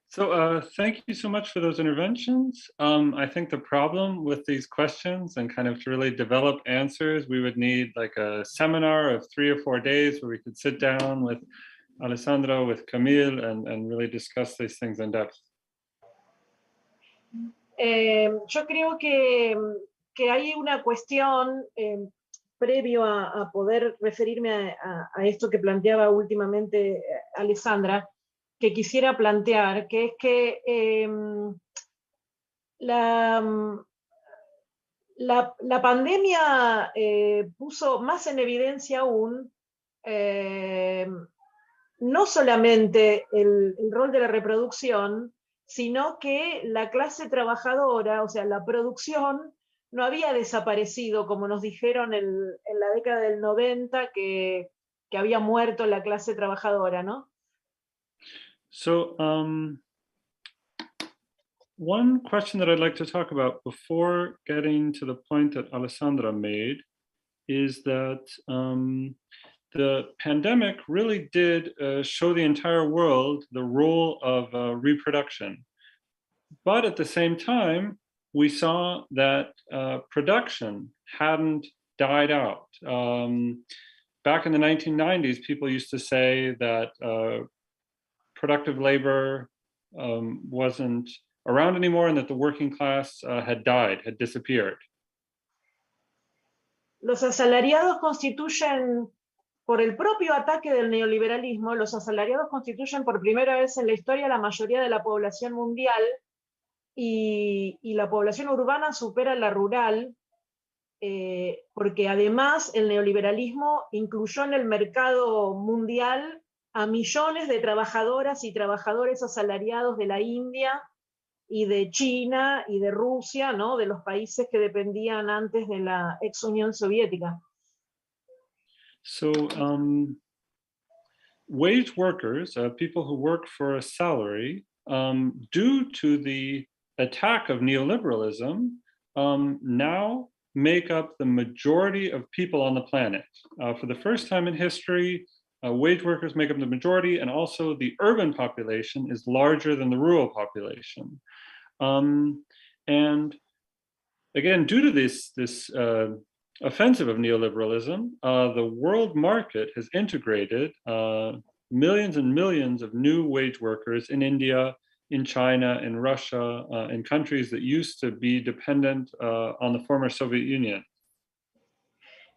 [SPEAKER 3] So thank you so much for those interventions. I think the problem with these questions, and kind of to really develop answers, we would need like a seminar of 3 or 4 days where we could sit down with Alessandra, with Camille, and really discuss these things in depth.
[SPEAKER 2] Yo creo que hay una cuestión previo a poder referirme a esto que planteaba últimamente Alessandra, que quisiera plantear, que es que la pandemia puso más en evidencia aún no solamente el rol de la reproducción, sino que la clase trabajadora, o sea, la producción, no había desaparecido, como nos dijeron en la década del 90, que había muerto la clase trabajadora, ¿no?
[SPEAKER 3] So one question that I'd like to talk about before getting to the point that Alessandra made is that the pandemic really did show the entire world the role of reproduction. But at the same time, we saw that production hadn't died out. Back in the 1990s, people used to say that productive labor wasn't around anymore and that the working class had died, had disappeared.
[SPEAKER 2] Los asalariados constituyen, por el propio ataque del neoliberalismo, los asalariados constituyen por primera vez en la historia la mayoría de la población mundial y la población urbana supera la rural, porque además el neoliberalismo incluyó en el mercado mundial a millones de trabajadoras y trabajadores asalariados de la India y de China y de Rusia, ¿no? De los países que dependían antes de la ex Unión Soviética.
[SPEAKER 3] So wage workers, people who work for a salary, due to the attack of neoliberalism, now make up the majority of people on the planet. For the first time in history, wage workers make up the majority, and also the urban population is larger than the rural population. And again, due to this offensive of neoliberalism, the world market has integrated millions and millions of new wage workers in India, in China, in Russia, in countries that used to be dependent on the former Soviet Union.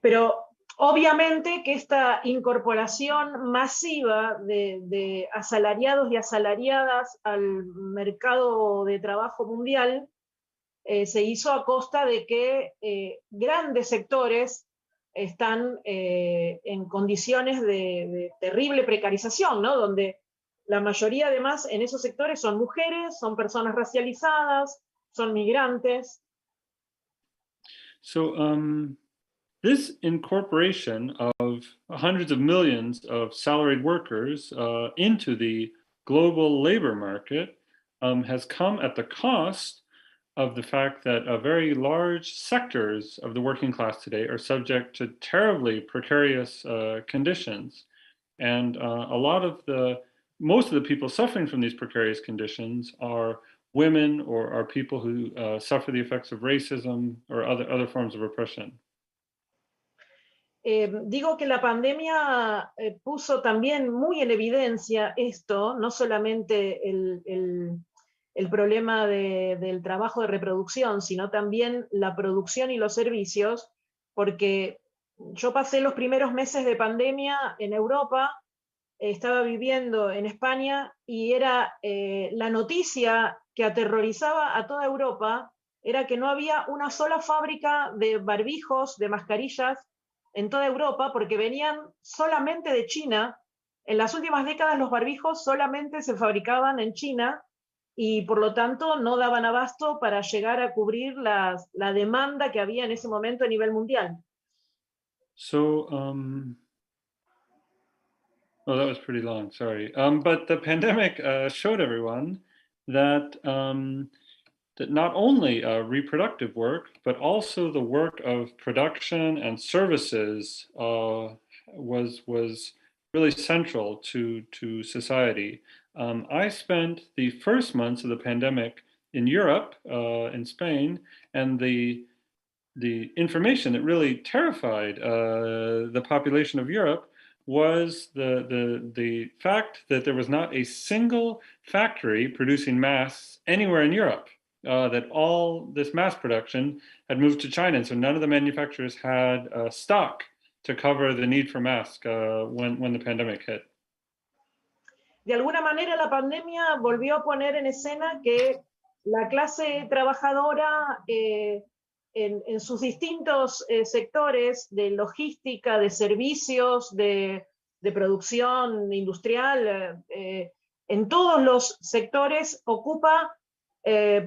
[SPEAKER 2] Pero obviamente que esta incorporación masiva de asalariados y asalariadas al mercado de trabajo mundial se hizo a costa de que grandes sectores están en condiciones de terrible precarización, ¿no? Donde la mayoría además en esos sectores son mujeres, son personas racializadas, son migrantes.
[SPEAKER 3] So this incorporation of hundreds of millions of salaried workers into the global labor market has come at the cost of the fact that very large sectors of the working class today are subject to terribly precarious conditions. And most of the people suffering from these precarious conditions are women or are people who suffer the effects of racism or other forms of oppression.
[SPEAKER 2] Digo que la pandemia puso también muy en evidencia esto, no solamente el problema del trabajo de reproducción, sino también la producción y los servicios, porque yo pasé los primeros meses de pandemia en Europa, estaba viviendo en España y era la noticia que aterrorizaba a toda Europa, era que no había una sola fábrica de barbijos, de mascarillas en toda Europa, porque venían solamente de China. En las últimas décadas los barbijos solamente se fabricaban en China y por lo tanto no daban abasto para llegar a cubrir la demanda que había en ese momento a nivel mundial.
[SPEAKER 3] So, oh, that was pretty long, sorry. But the pandemic showed everyone that that not only reproductive work, but also the work of production and services was really central to society. I spent the first months of the pandemic in Europe, in Spain, and the information that really terrified the population of Europe was the fact that there was not a single factory producing masks anywhere in Europe. That all this mass production had moved to China, and so none of the manufacturers had stock to cover the need for masks when the pandemic hit.
[SPEAKER 2] De alguna manera la pandemia volvió a poner en escena que la clase trabajadora en sus distintos sectores de logística, de servicios, de producción industrial, en todos los sectores ocupa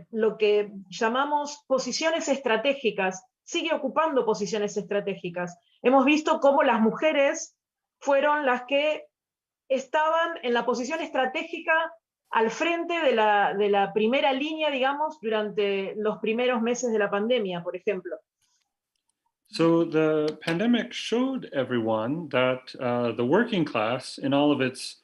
[SPEAKER 2] lo que llamamos posiciones estratégicas, sigue ocupando posiciones estratégicas. Hemos visto cómo las mujeres fueron las que estaban en la posición estratégica al frente de la primera línea, digamos, durante los primeros meses de la pandemia, por ejemplo.
[SPEAKER 3] So the pandemic showed everyone that the working class, in all of its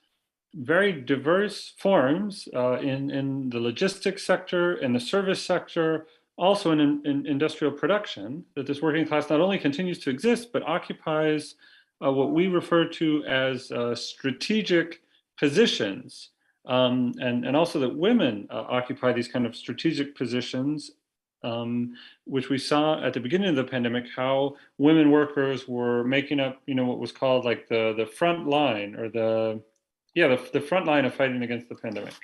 [SPEAKER 3] very diverse forms, in the logistics sector, in the service sector, also in industrial production, that this working class not only continues to exist, but occupies what we refer to as strategic positions. And also that women occupy these kind of strategic positions, which we saw at the beginning of the pandemic, how women workers were making up, what was called like the front line, or the front line of fighting against the pandemic.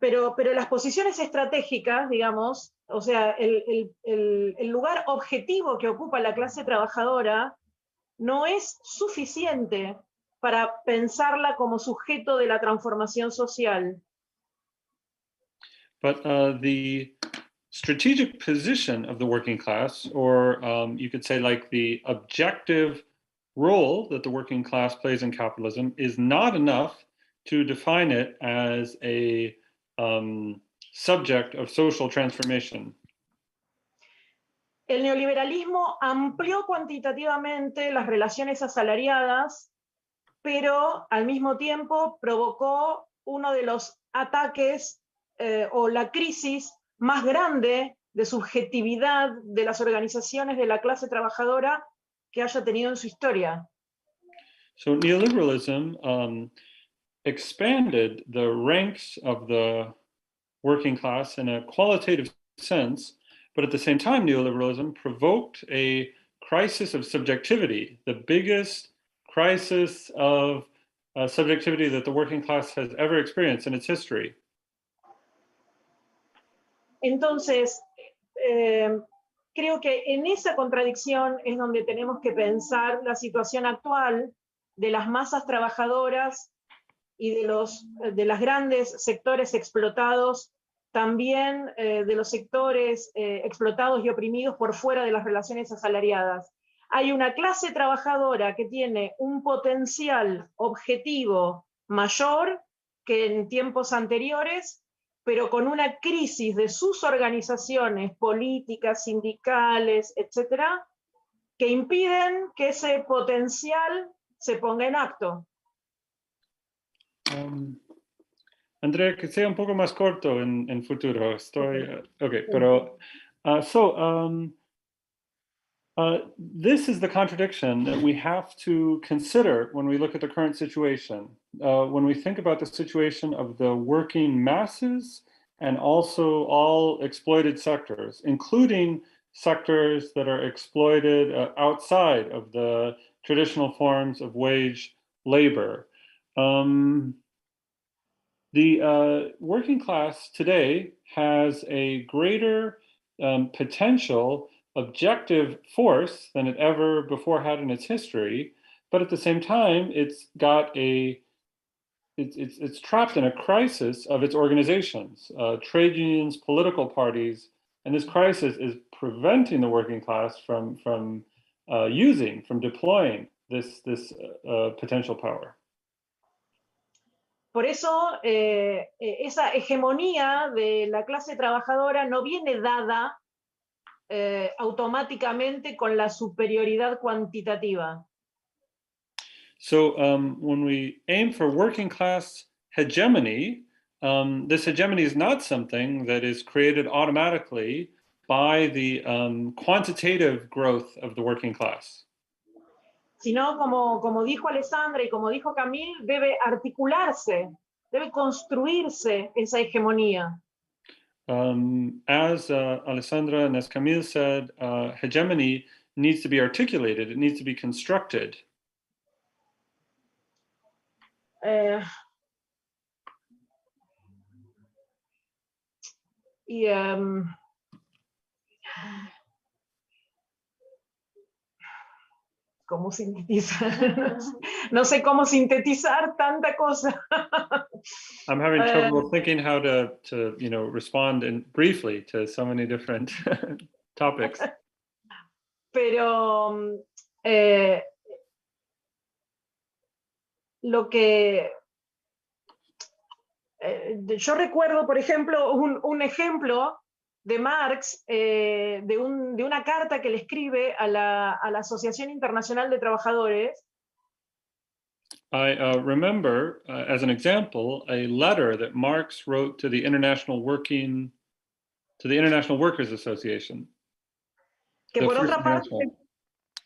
[SPEAKER 2] Pero las posiciones estratégicas, digamos, o sea, el lugar objetivo que ocupa la clase trabajadora no es suficiente para pensarla como sujeto de la transformación social.
[SPEAKER 3] But the strategic position of the working class, or you could say like the objective role that the working class plays in capitalism, is not enough to define it as a subject of social transformation.
[SPEAKER 2] El neoliberalismo amplió cuantitativamente las relaciones asalariadas, pero al mismo tiempo provocó uno de los ataques o la crisis más grande de subjetividad de las organizaciones de la clase trabajadora que haya tenido en su historia.
[SPEAKER 3] So neoliberalism expanded the ranks of the working class in a qualitative sense, but at the same time, neoliberalism provoked a crisis of subjectivity, the biggest crisis of subjectivity that the working class has ever experienced in its history.
[SPEAKER 2] Entonces, creo que en esa contradicción es donde tenemos que pensar la situación actual de las masas trabajadoras y de los grandes sectores explotados, también de los sectores explotados y oprimidos por fuera de las relaciones asalariadas. Hay una clase trabajadora que tiene un potencial objetivo mayor que en tiempos anteriores, pero con una crisis de sus organizaciones políticas, sindicales, etcétera, que impiden que ese potencial se ponga en acto.
[SPEAKER 3] Andrea, que sea un poco más corto en futuro. This is the contradiction that we have to consider when we look at the current situation. When we think about the situation of the working masses and also all exploited sectors, including sectors that are exploited outside of the traditional forms of wage labor. The working class today has a greater potential objective force than it ever before had in its history, but at the same time, it's trapped in a crisis of its organizations, trade unions, political parties, and this crisis is preventing the working class from deploying this potential power.
[SPEAKER 2] Por eso, esa hegemonía de la clase trabajadora no viene dada automáticamente con la superioridad cuantitativa.
[SPEAKER 3] So when we aim for working class hegemony, this hegemony is not something that is created automatically by the quantitative growth of the working class.
[SPEAKER 2] Sino, como dijo Alessandra y como dijo Camille, debe articularse, debe construirse esa hegemonía.
[SPEAKER 3] As Alessandra and as Camille said, hegemony needs to be articulated, it needs to be constructed.
[SPEAKER 2] ¿Cómo sintetizar? No sé cómo sintetizar tanta cosa.
[SPEAKER 3] I'm having trouble thinking how to respond briefly to so many different topics.
[SPEAKER 2] Pero lo que yo recuerdo, por ejemplo, un ejemplo de Marx, de una carta que le escribe a la Asociación Internacional de Trabajadores.
[SPEAKER 3] I remember, as an example, a letter that Marx wrote to the International Workers Association.
[SPEAKER 2] Que por otra parte,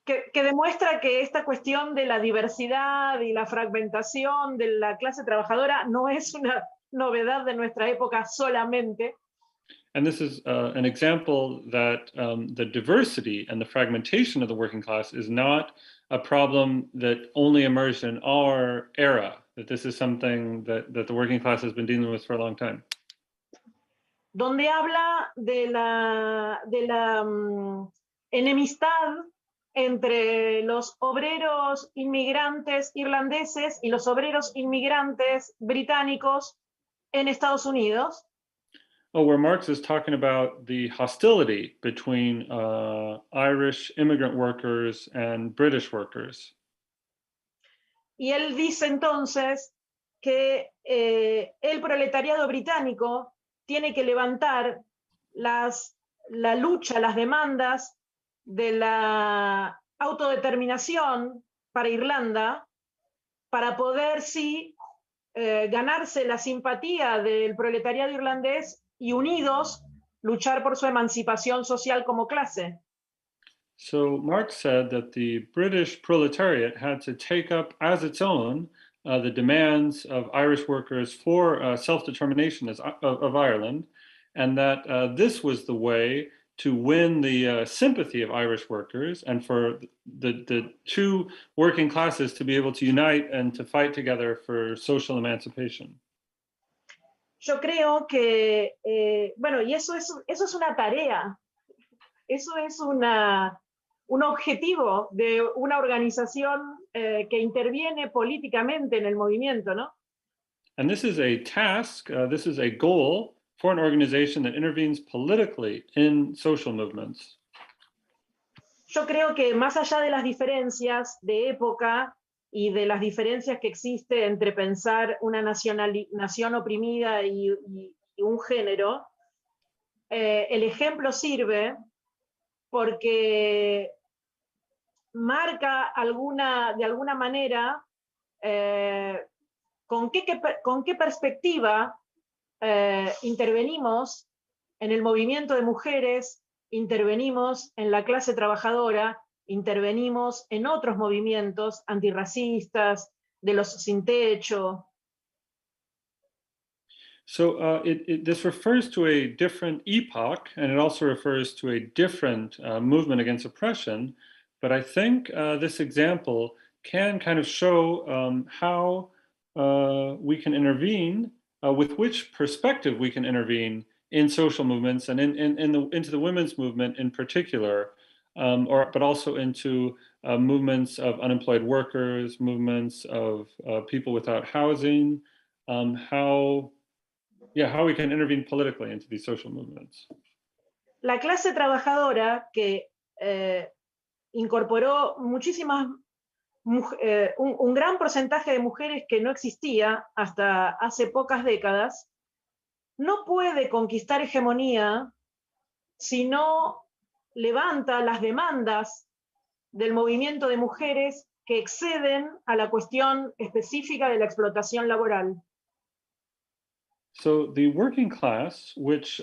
[SPEAKER 2] que demuestra que esta cuestión de la diversidad y la fragmentación de la clase trabajadora no es una novedad de nuestra época solamente.
[SPEAKER 3] And this is an example that the diversity and the fragmentation of the working class is not a problem that only emerged in our era, that this is something that the working class has been dealing with for a long time.
[SPEAKER 2] Donde habla de la enemistad entre los obreros inmigrantes irlandeses y los obreros inmigrantes británicos en Estados Unidos.
[SPEAKER 3] Oh, where Marx is talking about the hostility between Irish immigrant workers and British workers.
[SPEAKER 2] Y él dice entonces que el proletariado británico tiene que levantar la lucha, las demandas de la autodeterminación para Irlanda, para poder sí ganarse la simpatía del proletariado irlandés y unidos luchar por su emancipación social como clase.
[SPEAKER 3] So Marx said that the British proletariat had to take up as its own the demands of Irish workers for self-determination of Ireland, and that this was the way to win the sympathy of Irish workers and for the two working classes to be able to unite and to fight together for social emancipation.
[SPEAKER 2] Yo creo que, bueno, y eso es una tarea, eso es un objetivo de una organización que interviene políticamente en el movimiento, ¿no?
[SPEAKER 3] And this is a task, this is a goal for an organization that intervenes politically in social movements.
[SPEAKER 2] Yo creo que más allá de las diferencias de época y de las diferencias que existen entre pensar una nación oprimida y un género, el ejemplo sirve porque marca de alguna manera con qué perspectiva intervenimos en el movimiento de mujeres, intervenimos en la clase trabajadora, intervenimos en otros movimientos antirracistas, de los sin techo.
[SPEAKER 3] So this refers to a different epoch, and it also refers to a different movement against oppression. But I think this example can kind of show how we can intervene, with which perspective we can intervene in social movements and into the women's movement in particular, but also into movements of unemployed workers, movements of people without housing, how we can intervene politically into these social movements.
[SPEAKER 2] La clase trabajadora que incorporó muchísimas, un gran porcentaje de mujeres que no existía hasta hace pocas décadas, no puede conquistar hegemonía si no levanta las demandas del movimiento de mujeres que exceden a la cuestión específica de la explotación laboral.
[SPEAKER 3] So the working class, which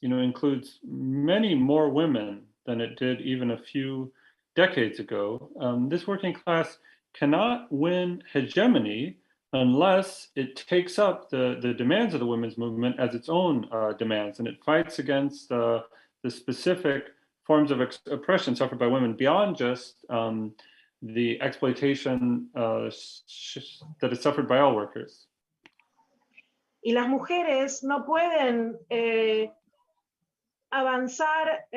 [SPEAKER 3] includes many more women than it did even a few decades ago, this working class cannot win hegemony unless it takes up the demands of the women's movement as its own demands, and it fights against the specific forms of oppression suffered by women beyond just the exploitation that is suffered by all workers.
[SPEAKER 2] Y las mujeres no pueden avanzar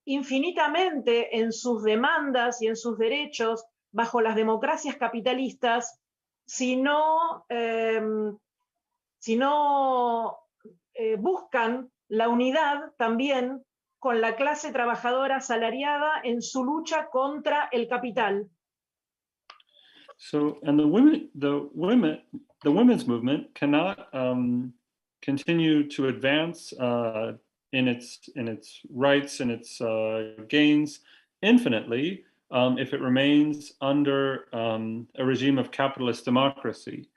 [SPEAKER 2] infinitamente en sus demandas y en sus derechos bajo las democracias capitalistas si no buscan la unidad también con la clase trabajadora asalariada en su lucha contra el capital.
[SPEAKER 3] So, and the women's movement cannot continue to advance in its rights and its gains infinitely if it remains under a regime of capitalist democracy.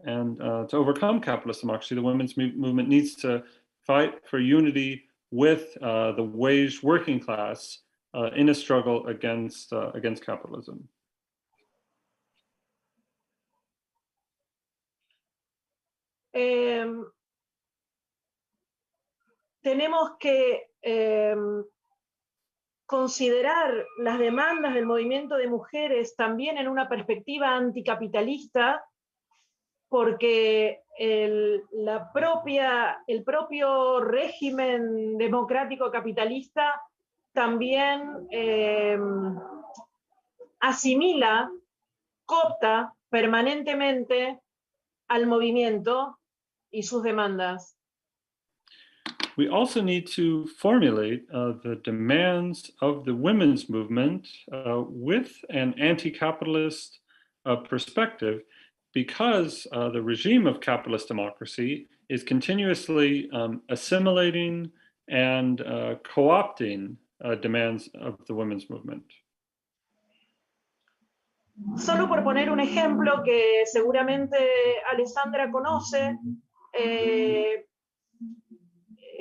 [SPEAKER 3] And to overcome capitalist democracy, the women's movement needs to fight for unity with the wage working class in a struggle against capitalism.
[SPEAKER 2] Tenemos que considerar las demandas del movimiento de mujeres también en una perspectiva anticapitalista, porque el propio régimen democrático capitalista también asimila, coopta permanentemente al movimiento y sus demandas.
[SPEAKER 3] We also need to formulate the demands of the women's movement with an anti-capitalist perspective, because the regime of capitalist democracy is continuously assimilating and co-opting demands of the women's movement.
[SPEAKER 2] Solo por poner un ejemplo que seguramente Alessandra conoce,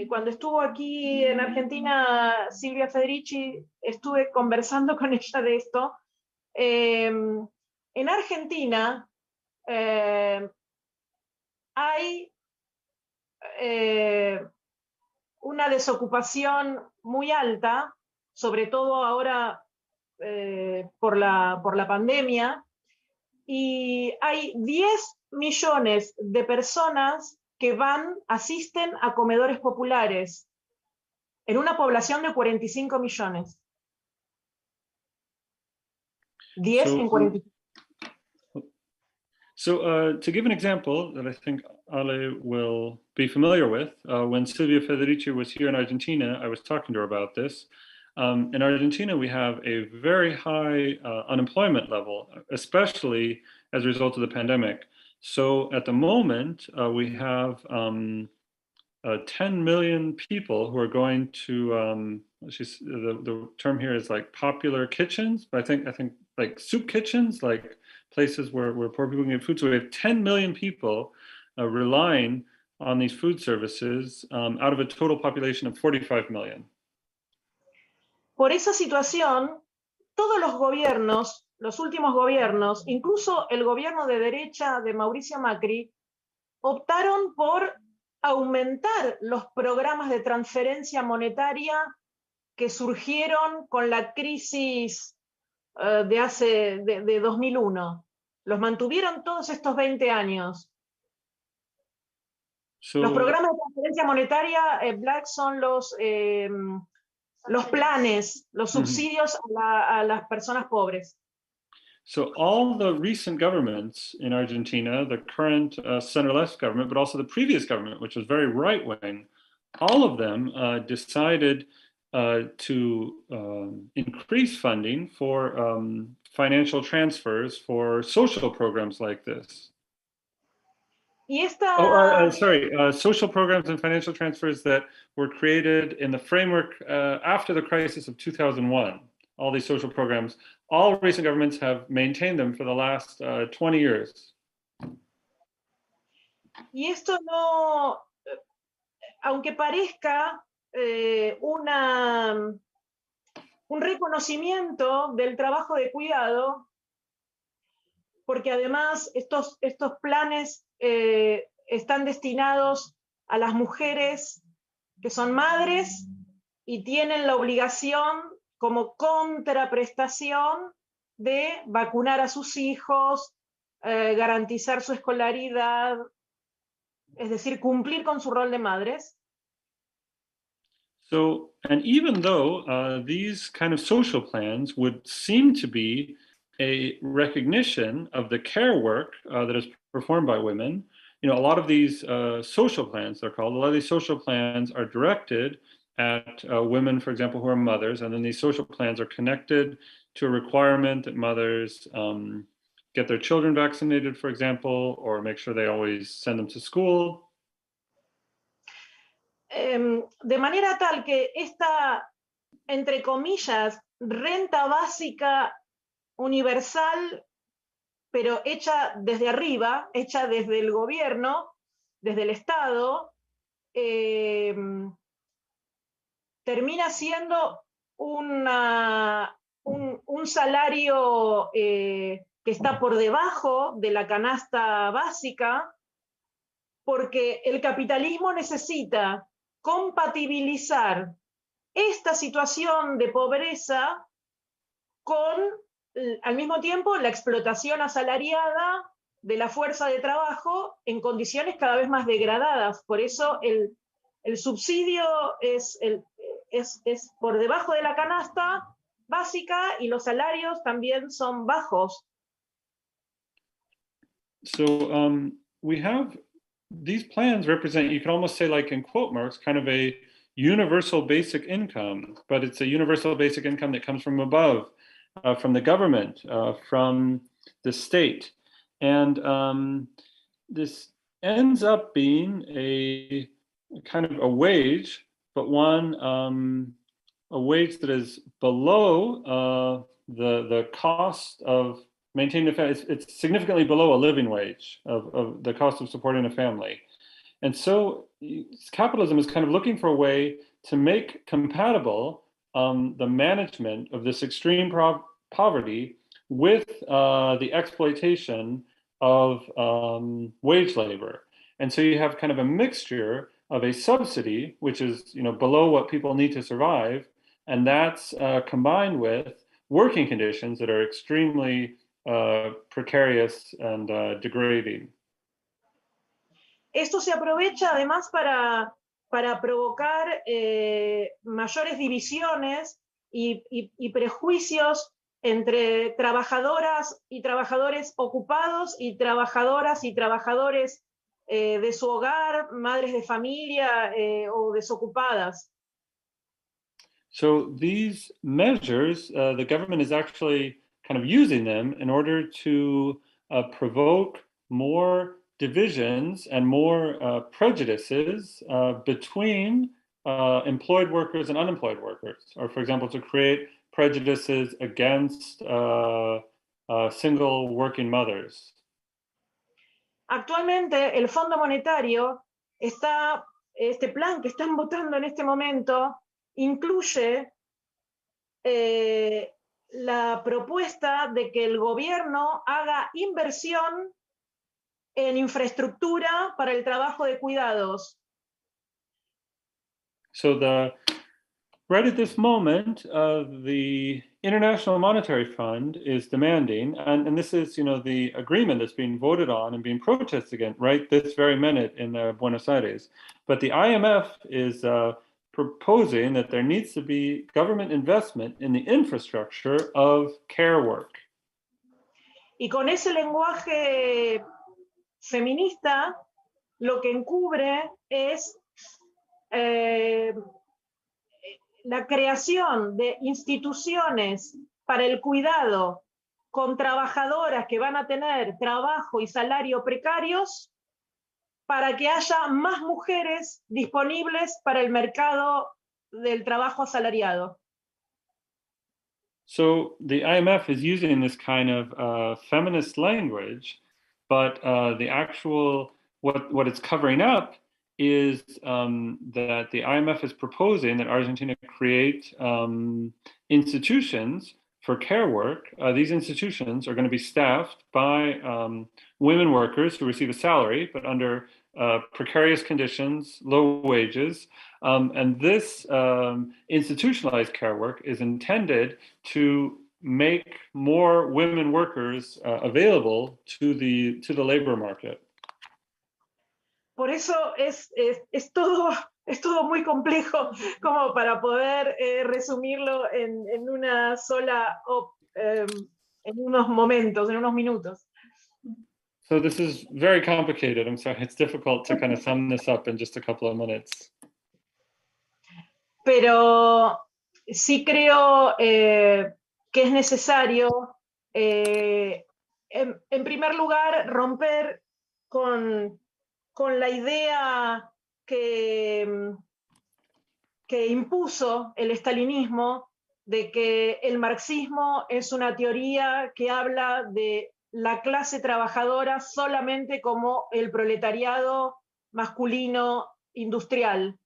[SPEAKER 2] cuando estuvo aquí en Argentina Silvia Federici, estuve conversando con ella de esto. En Argentina hay una desocupación muy alta, sobre todo ahora por la pandemia, y hay 10 millones de personas que asisten a comedores populares en una población de 45 millones. 10 en 45.
[SPEAKER 3] So to give an example that I think Ale will be familiar with, when Silvia Federici was here in Argentina, I was talking to her about this. In Argentina, we have a very high unemployment level, especially as a result of the pandemic. So at the moment, we have 10 million people who are going to, the term here is like popular kitchens, but I think like soup kitchens, like places where poor people can get food. So we have 10 million people relying on these food services out of a total population of 45 million.
[SPEAKER 2] Por esa situación, todos los gobiernos, los últimos gobiernos, incluso el gobierno de derecha de Mauricio Macri, optaron por aumentar los programas de transferencia monetaria que surgieron con la crisis de 2001. Los mantuvieron todos estos 20 años. Los programas de transferencia monetaria, Black, son los planes, los subsidios a las personas pobres.
[SPEAKER 3] So all the recent governments in Argentina, the current center-left government, but also the previous government, which was very right-wing, all of them decided to increase funding for financial transfers for social programs like this.
[SPEAKER 2] Y esta...
[SPEAKER 3] social programs and financial transfers that were created in the framework after the crisis of 2001. All these social programs, all recent governments have maintained them for the last 20 years.
[SPEAKER 2] Y esto no, aunque parezca un reconocimiento del trabajo de cuidado, porque además estos planes están destinados a las mujeres que son madres y tienen la obligación como contraprestación de vacunar a sus hijos, garantizar su escolaridad, es decir, cumplir con su rol de madres.
[SPEAKER 3] So, and even though these kind of social plans would seem to be a recognition of the care work that is performed by women, a lot of these social plans, they're called, a lot of these social plans are directed at women, for example, who are mothers, and then these social plans are connected to a requirement that mothers get their children vaccinated, for example, or make sure they always send them to school.
[SPEAKER 2] de manera tal que esta, entre comillas, renta básica universal, pero hecha desde arriba, hecha desde el gobierno, desde el Estado, termina siendo un salario que está por debajo de la canasta básica, porque el capitalismo necesita compatibilizar esta situación de pobreza con, al mismo tiempo, la explotación asalariada de la fuerza de trabajo en condiciones cada vez más degradadas. Por eso el subsidio es por debajo de la canasta básica y los salarios también son bajos.
[SPEAKER 3] So we have, these plans represent, you can almost say, like in quote marks, kind of a universal basic income, but it's a universal basic income that comes from above, from the government, from the state. And this ends up being a kind of a wage, but one, a wage that is below the cost of maintaining a family. It's significantly below a living wage of the cost of supporting a family. And so capitalism is kind of looking for a way to make compatible the management of this extreme poverty with the exploitation of wage labor. And so you have kind of a mixture of a subsidy, which is below what people need to survive, and that's combined with working conditions that are extremely precarious and degrading.
[SPEAKER 2] Esto se aprovecha además para provocar mayores divisiones y prejuicios entre trabajadoras y trabajadores ocupados y trabajadores de su hogar, madres de familia o desocupadas.
[SPEAKER 3] So these measures, the government is actually kind of using them in order to provoke more divisions and more prejudices between employed workers and unemployed workers, or for example, to create prejudices against single working mothers.
[SPEAKER 2] Actualmente el Fondo Monetario este plan que están votando en este momento incluye la propuesta de que el gobierno haga inversión en infraestructura para el trabajo de cuidados.
[SPEAKER 3] So right at this moment, the International Monetary Fund is demanding, and this is the agreement that's being voted on and being protested against right this very minute in Buenos Aires. But the IMF is proposing that there needs to be government investment in the infrastructure of care work.
[SPEAKER 2] Y con ese lenguaje feminista, lo que encubre es la creación de instituciones para el cuidado con trabajadoras que van a tener trabajo y salario precarios para que haya más mujeres disponibles para el mercado del trabajo asalariado.
[SPEAKER 3] So the IMF is using this kind of feminist language, but the actual, what it's covering up is that the IMF is proposing that Argentina create institutions for care work. These institutions are going to be staffed by women workers who receive a salary, but under precarious conditions, low wages. And this institutionalized care work is intended to make more women workers available to the labor market.
[SPEAKER 2] Por eso es todo muy complejo como para poder resumirlo en una sola, en unos momentos, en unos minutos.
[SPEAKER 3] So this is very complicated. I'm sorry, it's difficult to kind of sum this up in just a couple of minutes.
[SPEAKER 2] Pero sí creo que es necesario, en primer lugar, romper con la idea que que impuso el estalinismo, de que el marxismo es una teoría que habla de la clase trabajadora solamente como el proletariado masculino industrial.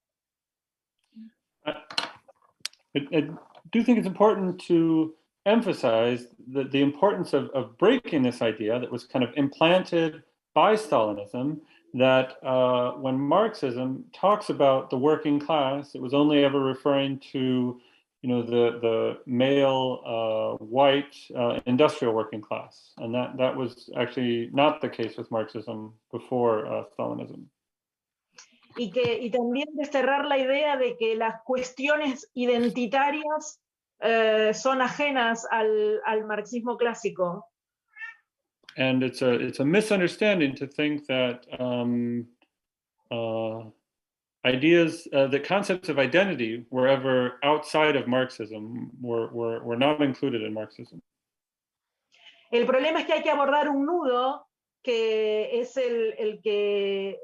[SPEAKER 3] I do think it's important to emphasize the importance of breaking this idea that was kind of implanted by Stalinism, that when Marxism talks about the working class, it was only ever referring to, you know, the male white industrial working class, and that was actually not the case with Marxism before Stalinism.
[SPEAKER 2] Y también desterrar la idea de que las cuestiones identitarias son ajenas al marxismo clásico.
[SPEAKER 3] And it's a misunderstanding to think that ideas, the concepts of identity were ever outside of Marxism, were not included in Marxism.
[SPEAKER 2] El problema es que hay que abordar un nudo que es el que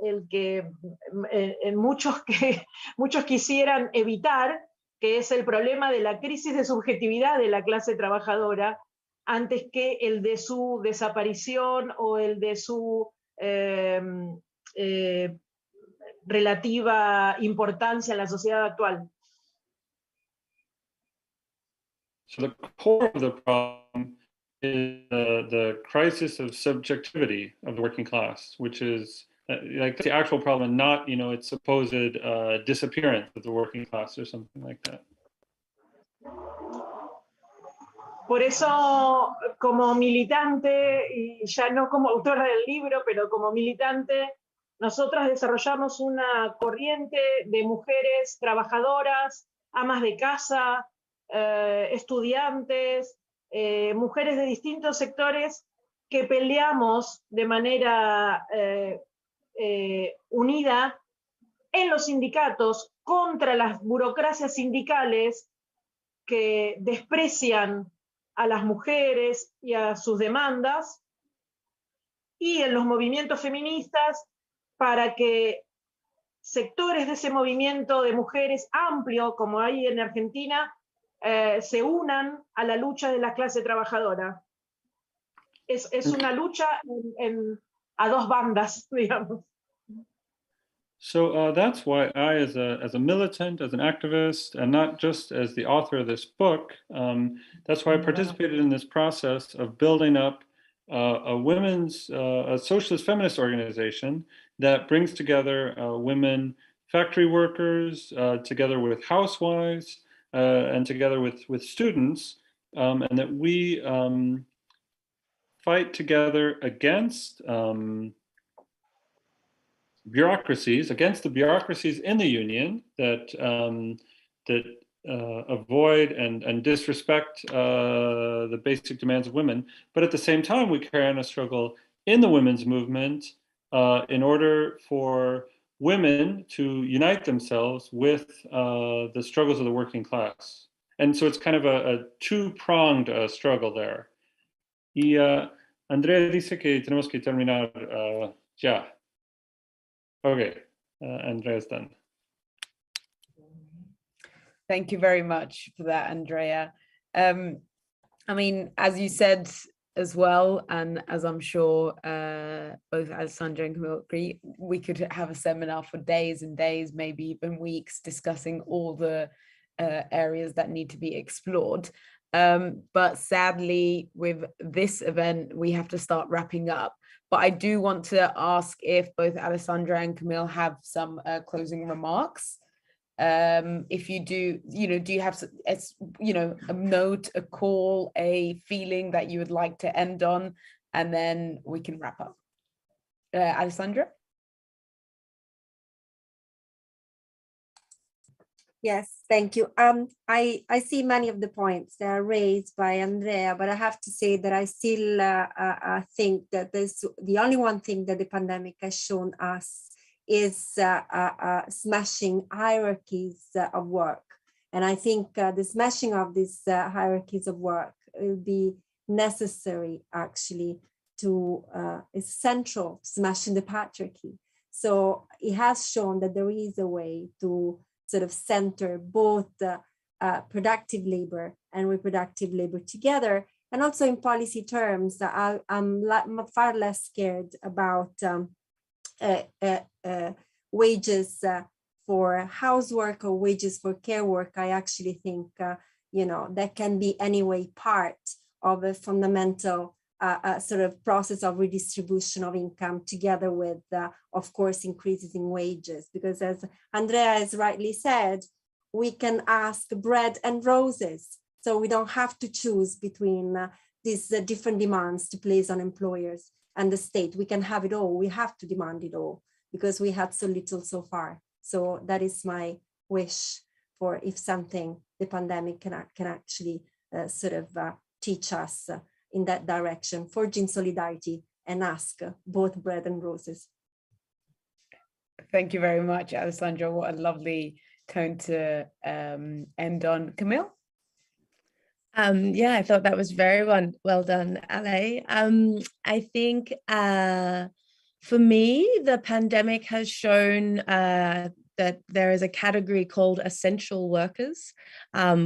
[SPEAKER 2] muchos quisieran evitar, que es el problema de la crisis de subjetividad de la clase trabajadora, antes que el de su desaparición o el de su relativa importancia en la sociedad actual.
[SPEAKER 3] So the core of the problem is the crisis of subjectivity of the working class, which is like the actual problem, not, you know, its supposed disappearance of the working class or something like that.
[SPEAKER 2] Por eso, como militante, y ya no como autora del libro, pero como militante, nosotras desarrollamos una corriente de mujeres trabajadoras, amas de casa, estudiantes, mujeres de distintos sectores que peleamos de manera unida en los sindicatos contra las burocracias sindicales que desprecian a las mujeres y a sus demandas, y en los movimientos feministas para que sectores de ese movimiento de mujeres amplio, como hay en Argentina, se unan a la lucha de la clase trabajadora. Es una lucha a dos bandas, digamos.
[SPEAKER 3] So that's why I, as a militant, as an activist, and not just as the author of this book, that's why I participated in this process of building up a women's, a socialist feminist organization that brings together women factory workers, together with housewives, and together with students, and that we fight together against bureaucracies, against the bureaucracies in the union that avoid and disrespect the basic demands of women. But at the same time, we carry on a struggle in the women's movement in order for women to unite themselves with the struggles of the working class. And so it's kind of a two-pronged struggle there. Y Andrea dice que tenemos que terminar ya. Okay, Andrea's done.
[SPEAKER 1] Thank you very much for that, Andrea. I mean, as you said as well, and as I'm sure both Alessandra and Camille agree, we could have a seminar for days and days, maybe even weeks, discussing all the areas that need to be explored. But sadly, with this event, we have to start wrapping up. But I do want to ask if both Alessandra and Camille have some closing remarks. If you do, do you have, a note, a call, a feeling that you would like to end on, and then we can wrap up. Alessandra?
[SPEAKER 4] Yes, thank you. I see many of the points that are raised by Andrea, but I have to say that I still think that there's the only one thing that the pandemic has shown us is smashing hierarchies of work. And I think the smashing of these hierarchies of work will be necessary, actually, to is central to smashing the patriarchy. So it has shown that there is a way to sort of center both productive labor and reproductive labor together. And also in policy terms, I'm far less scared about wages for housework or wages for care work. I actually think, that can be anyway part of a fundamental sort of process of redistribution of income, together with, of course, increases in wages. Because as Andrea has rightly said, we can ask bread and roses. So we don't have to choose between these different demands to place on employers and the state. We can have it all. We have to demand it all because we had so little so far. So that is my wish for, if something, the pandemic can actually sort of teach us in that direction, forging solidarity and ask both bread and roses.
[SPEAKER 1] Thank you very much, Alessandra. What a lovely tone to end on. Camille?
[SPEAKER 5] Yeah, I thought that was very well done, Ale. I think for me, the pandemic has shown that there is a category called essential workers,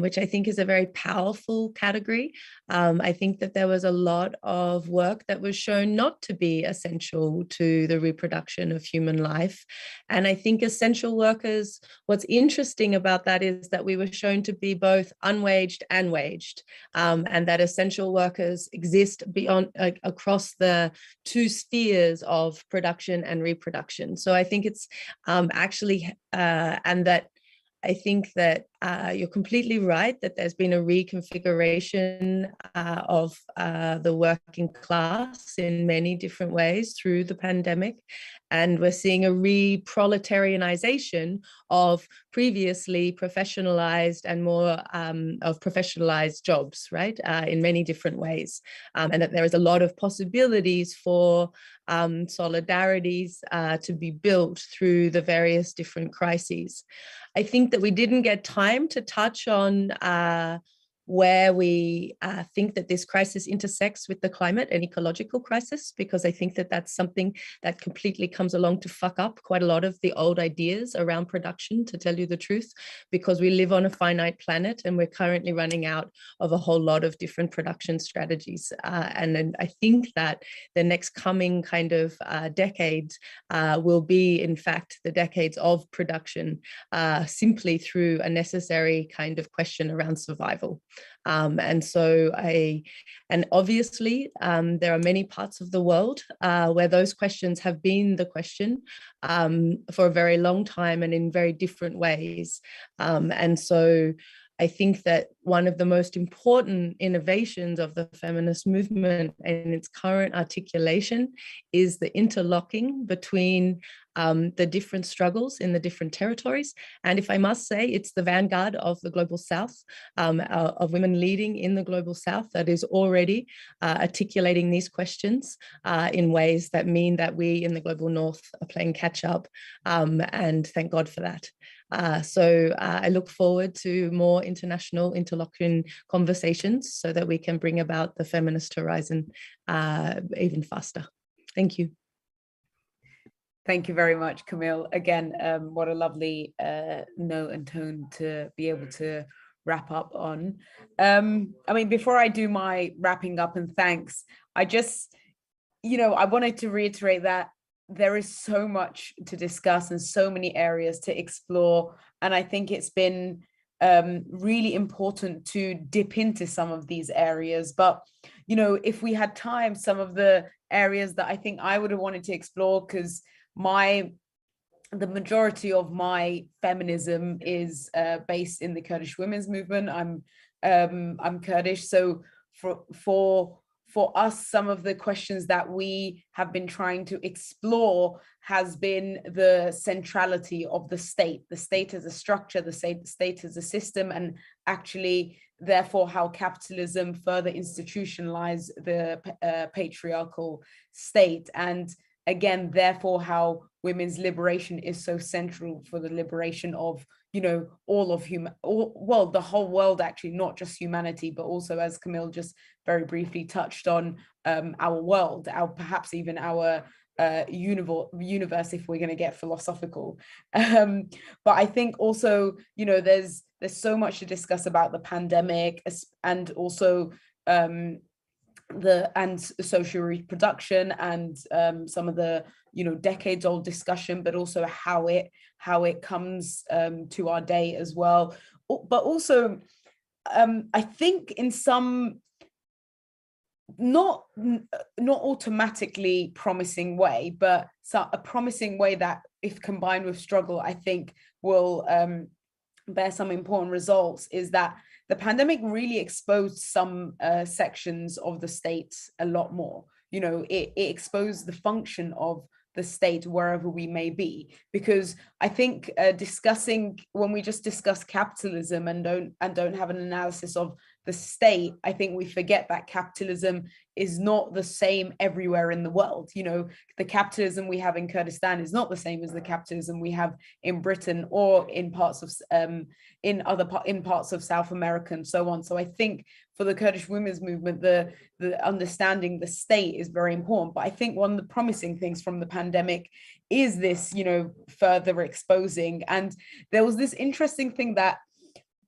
[SPEAKER 5] which I think is a very powerful category. I think that there was a lot of work that was shown not to be essential to the reproduction of human life. And I think essential workers, what's interesting about that is that we were shown to be both unwaged and waged, and that essential workers exist beyond across the two spheres of production and reproduction. So I think it's actually and that I think that you're completely right that there's been a reconfiguration of the working class in many different ways through the pandemic. And we're seeing a re-proletarianization of previously professionalized and more of professionalized jobs, right, in many different ways. And that there is a lot of possibilities for solidarities to be built through the various different crises. I think that we didn't get time to touch on where we think that this crisis intersects with the climate and ecological crisis, because I think that that's something that completely comes along to fuck up quite a lot of the old ideas around production, to tell you the truth, because we live on a finite planet and we're currently running out of a whole lot of different production strategies. And then I think that the next coming kind of decades will be, in fact, the decades of production, simply through a necessary kind of question around survival. And obviously there are many parts of the world where those questions have been the question for a very long time and in very different ways. And so I think that one of the most important innovations of the feminist movement and its current articulation is the interlocking between the different struggles in the different territories. And if I must say, it's the vanguard of the Global South, of women leading in the Global South, that is already articulating these questions in ways that mean that we in the Global North are playing catch up, and thank God for that. So I look forward to more international interlocking conversations so that we can bring about the feminist horizon even faster. Thank you.
[SPEAKER 1] Thank you very much, Camille. Again, what a lovely note and tone to be able to wrap up on. I mean, before I do my wrapping up and thanks, I just, I wanted to reiterate that there is so much to discuss and so many areas to explore. And I think it's been really important to dip into some of these areas. But, if we had time, some of the areas that I think I would have wanted to explore, because the majority of my feminism is based in the Kurdish women's movement. I'm Kurdish, so for us, some of the questions that we have been trying to explore has been the centrality of the state as a structure, the state as a system, and actually, therefore, how capitalism further institutionalized the patriarchal state. And again, therefore, how women's liberation is so central for the liberation of you know, well, the whole world, actually, not just humanity, but also, as Camille just very briefly touched on, our world, perhaps even our universe, if we're going to get philosophical. But I think also, you know, there's so much to discuss about the pandemic, and also social reproduction, and some of the, you know, decades old discussion, but also how it comes to our day as well. But also I think in some not automatically promising way, but a promising way that, if combined with struggle, I think will bear some important results, is that the pandemic really exposed some sections of the state a lot more. You know, it exposed the function of the state wherever we may be, because I think when we just discuss capitalism and don't have an analysis of the state, I think we forget that capitalism is not the same everywhere in the world. You know, the capitalism we have in Kurdistan is not the same as the capitalism we have in Britain, or in parts of in parts of South America, and so on. So I think for the Kurdish women's movement, the understanding the state is very important. But I think one of the promising things from the pandemic is this, you know, further exposing. And there was this interesting thing that,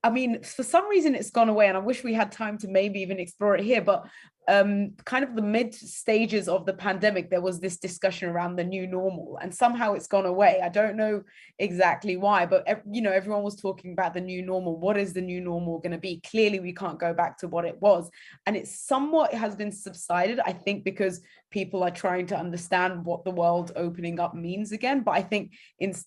[SPEAKER 1] I mean, for some reason it's gone away, and I wish we had time to maybe even explore it here, but kind of the mid stages of the pandemic, there was this discussion around the new normal, and somehow it's gone away. I don't know exactly why, but you know, everyone was talking about the new normal. What is the new normal going to be? Clearly we can't go back to what it was, and it somewhat has been subsided, I think, because people are trying to understand what the world opening up means again. But I think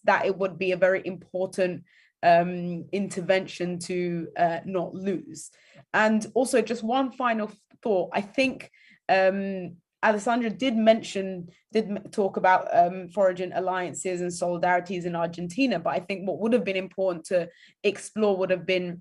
[SPEAKER 1] that it would be a very important intervention to not lose. And also, just one final thought, I think Alessandra did talk about foraging alliances and solidarities in Argentina, but I think what would have been important to explore would have been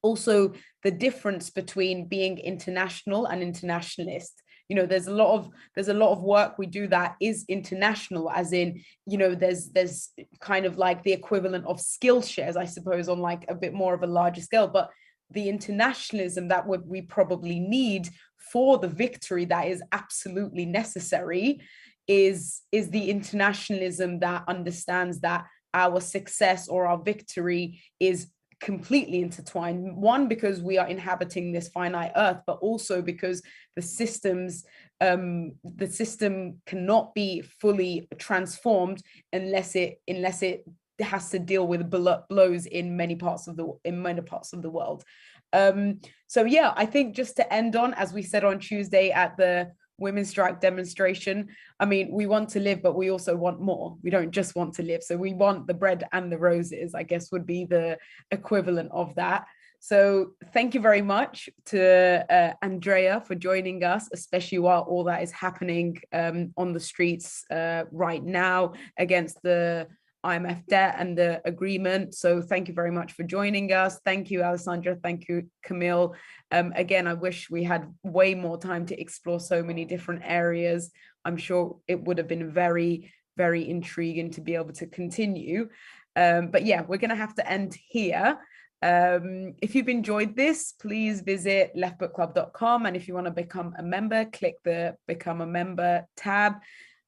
[SPEAKER 1] also the difference between being international and internationalist. You know, there's a lot of work we do that is international, as in, you know, there's kind of like the equivalent of skill shares, I suppose, on like a bit more of a larger scale. But the internationalism that we probably need for the victory that is absolutely necessary is the internationalism that understands that our success or our victory is completely intertwined. One, because we are inhabiting this finite earth, but also because the system cannot be fully transformed unless it has to deal with blows in many parts of the world. So yeah, I think just to end on, as we said on Tuesday at the Women's Strike demonstration, I mean, we want to live, but we also want more. We don't just want to live. So we want the bread and the roses, I guess, would be the equivalent of that. So thank you very much to Andrea for joining us, especially while all that is happening on the streets right now against the IMF debt and the agreement. So thank you very much for joining us. Thank you, Alessandra. Thank you, Camille. Again, I wish we had way more time to explore so many different areas. I'm sure it would have been very, very intriguing to be able to continue. But yeah, we're going to have to end here. If you've enjoyed this, please visit leftbookclub.com. And if you want to become a member, click the Become a Member tab.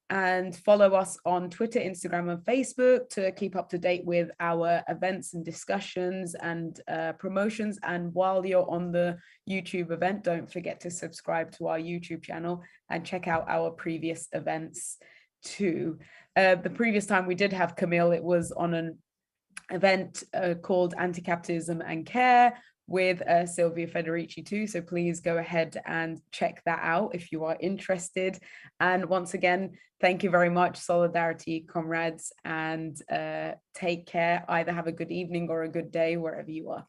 [SPEAKER 1] And follow us on Twitter, Instagram, and Facebook to keep up to date with our events and discussions and promotions. And while you're on the YouTube event, don't forget to subscribe to our YouTube channel and check out our previous events too. The previous time we did have Camille, it was on an event called Anti-Capitalism and Care with Silvia Federici too. So please go ahead and check that out if you are interested. And once again, thank you very much, Solidarity comrades, and take care. Either have a good evening or a good day wherever you are.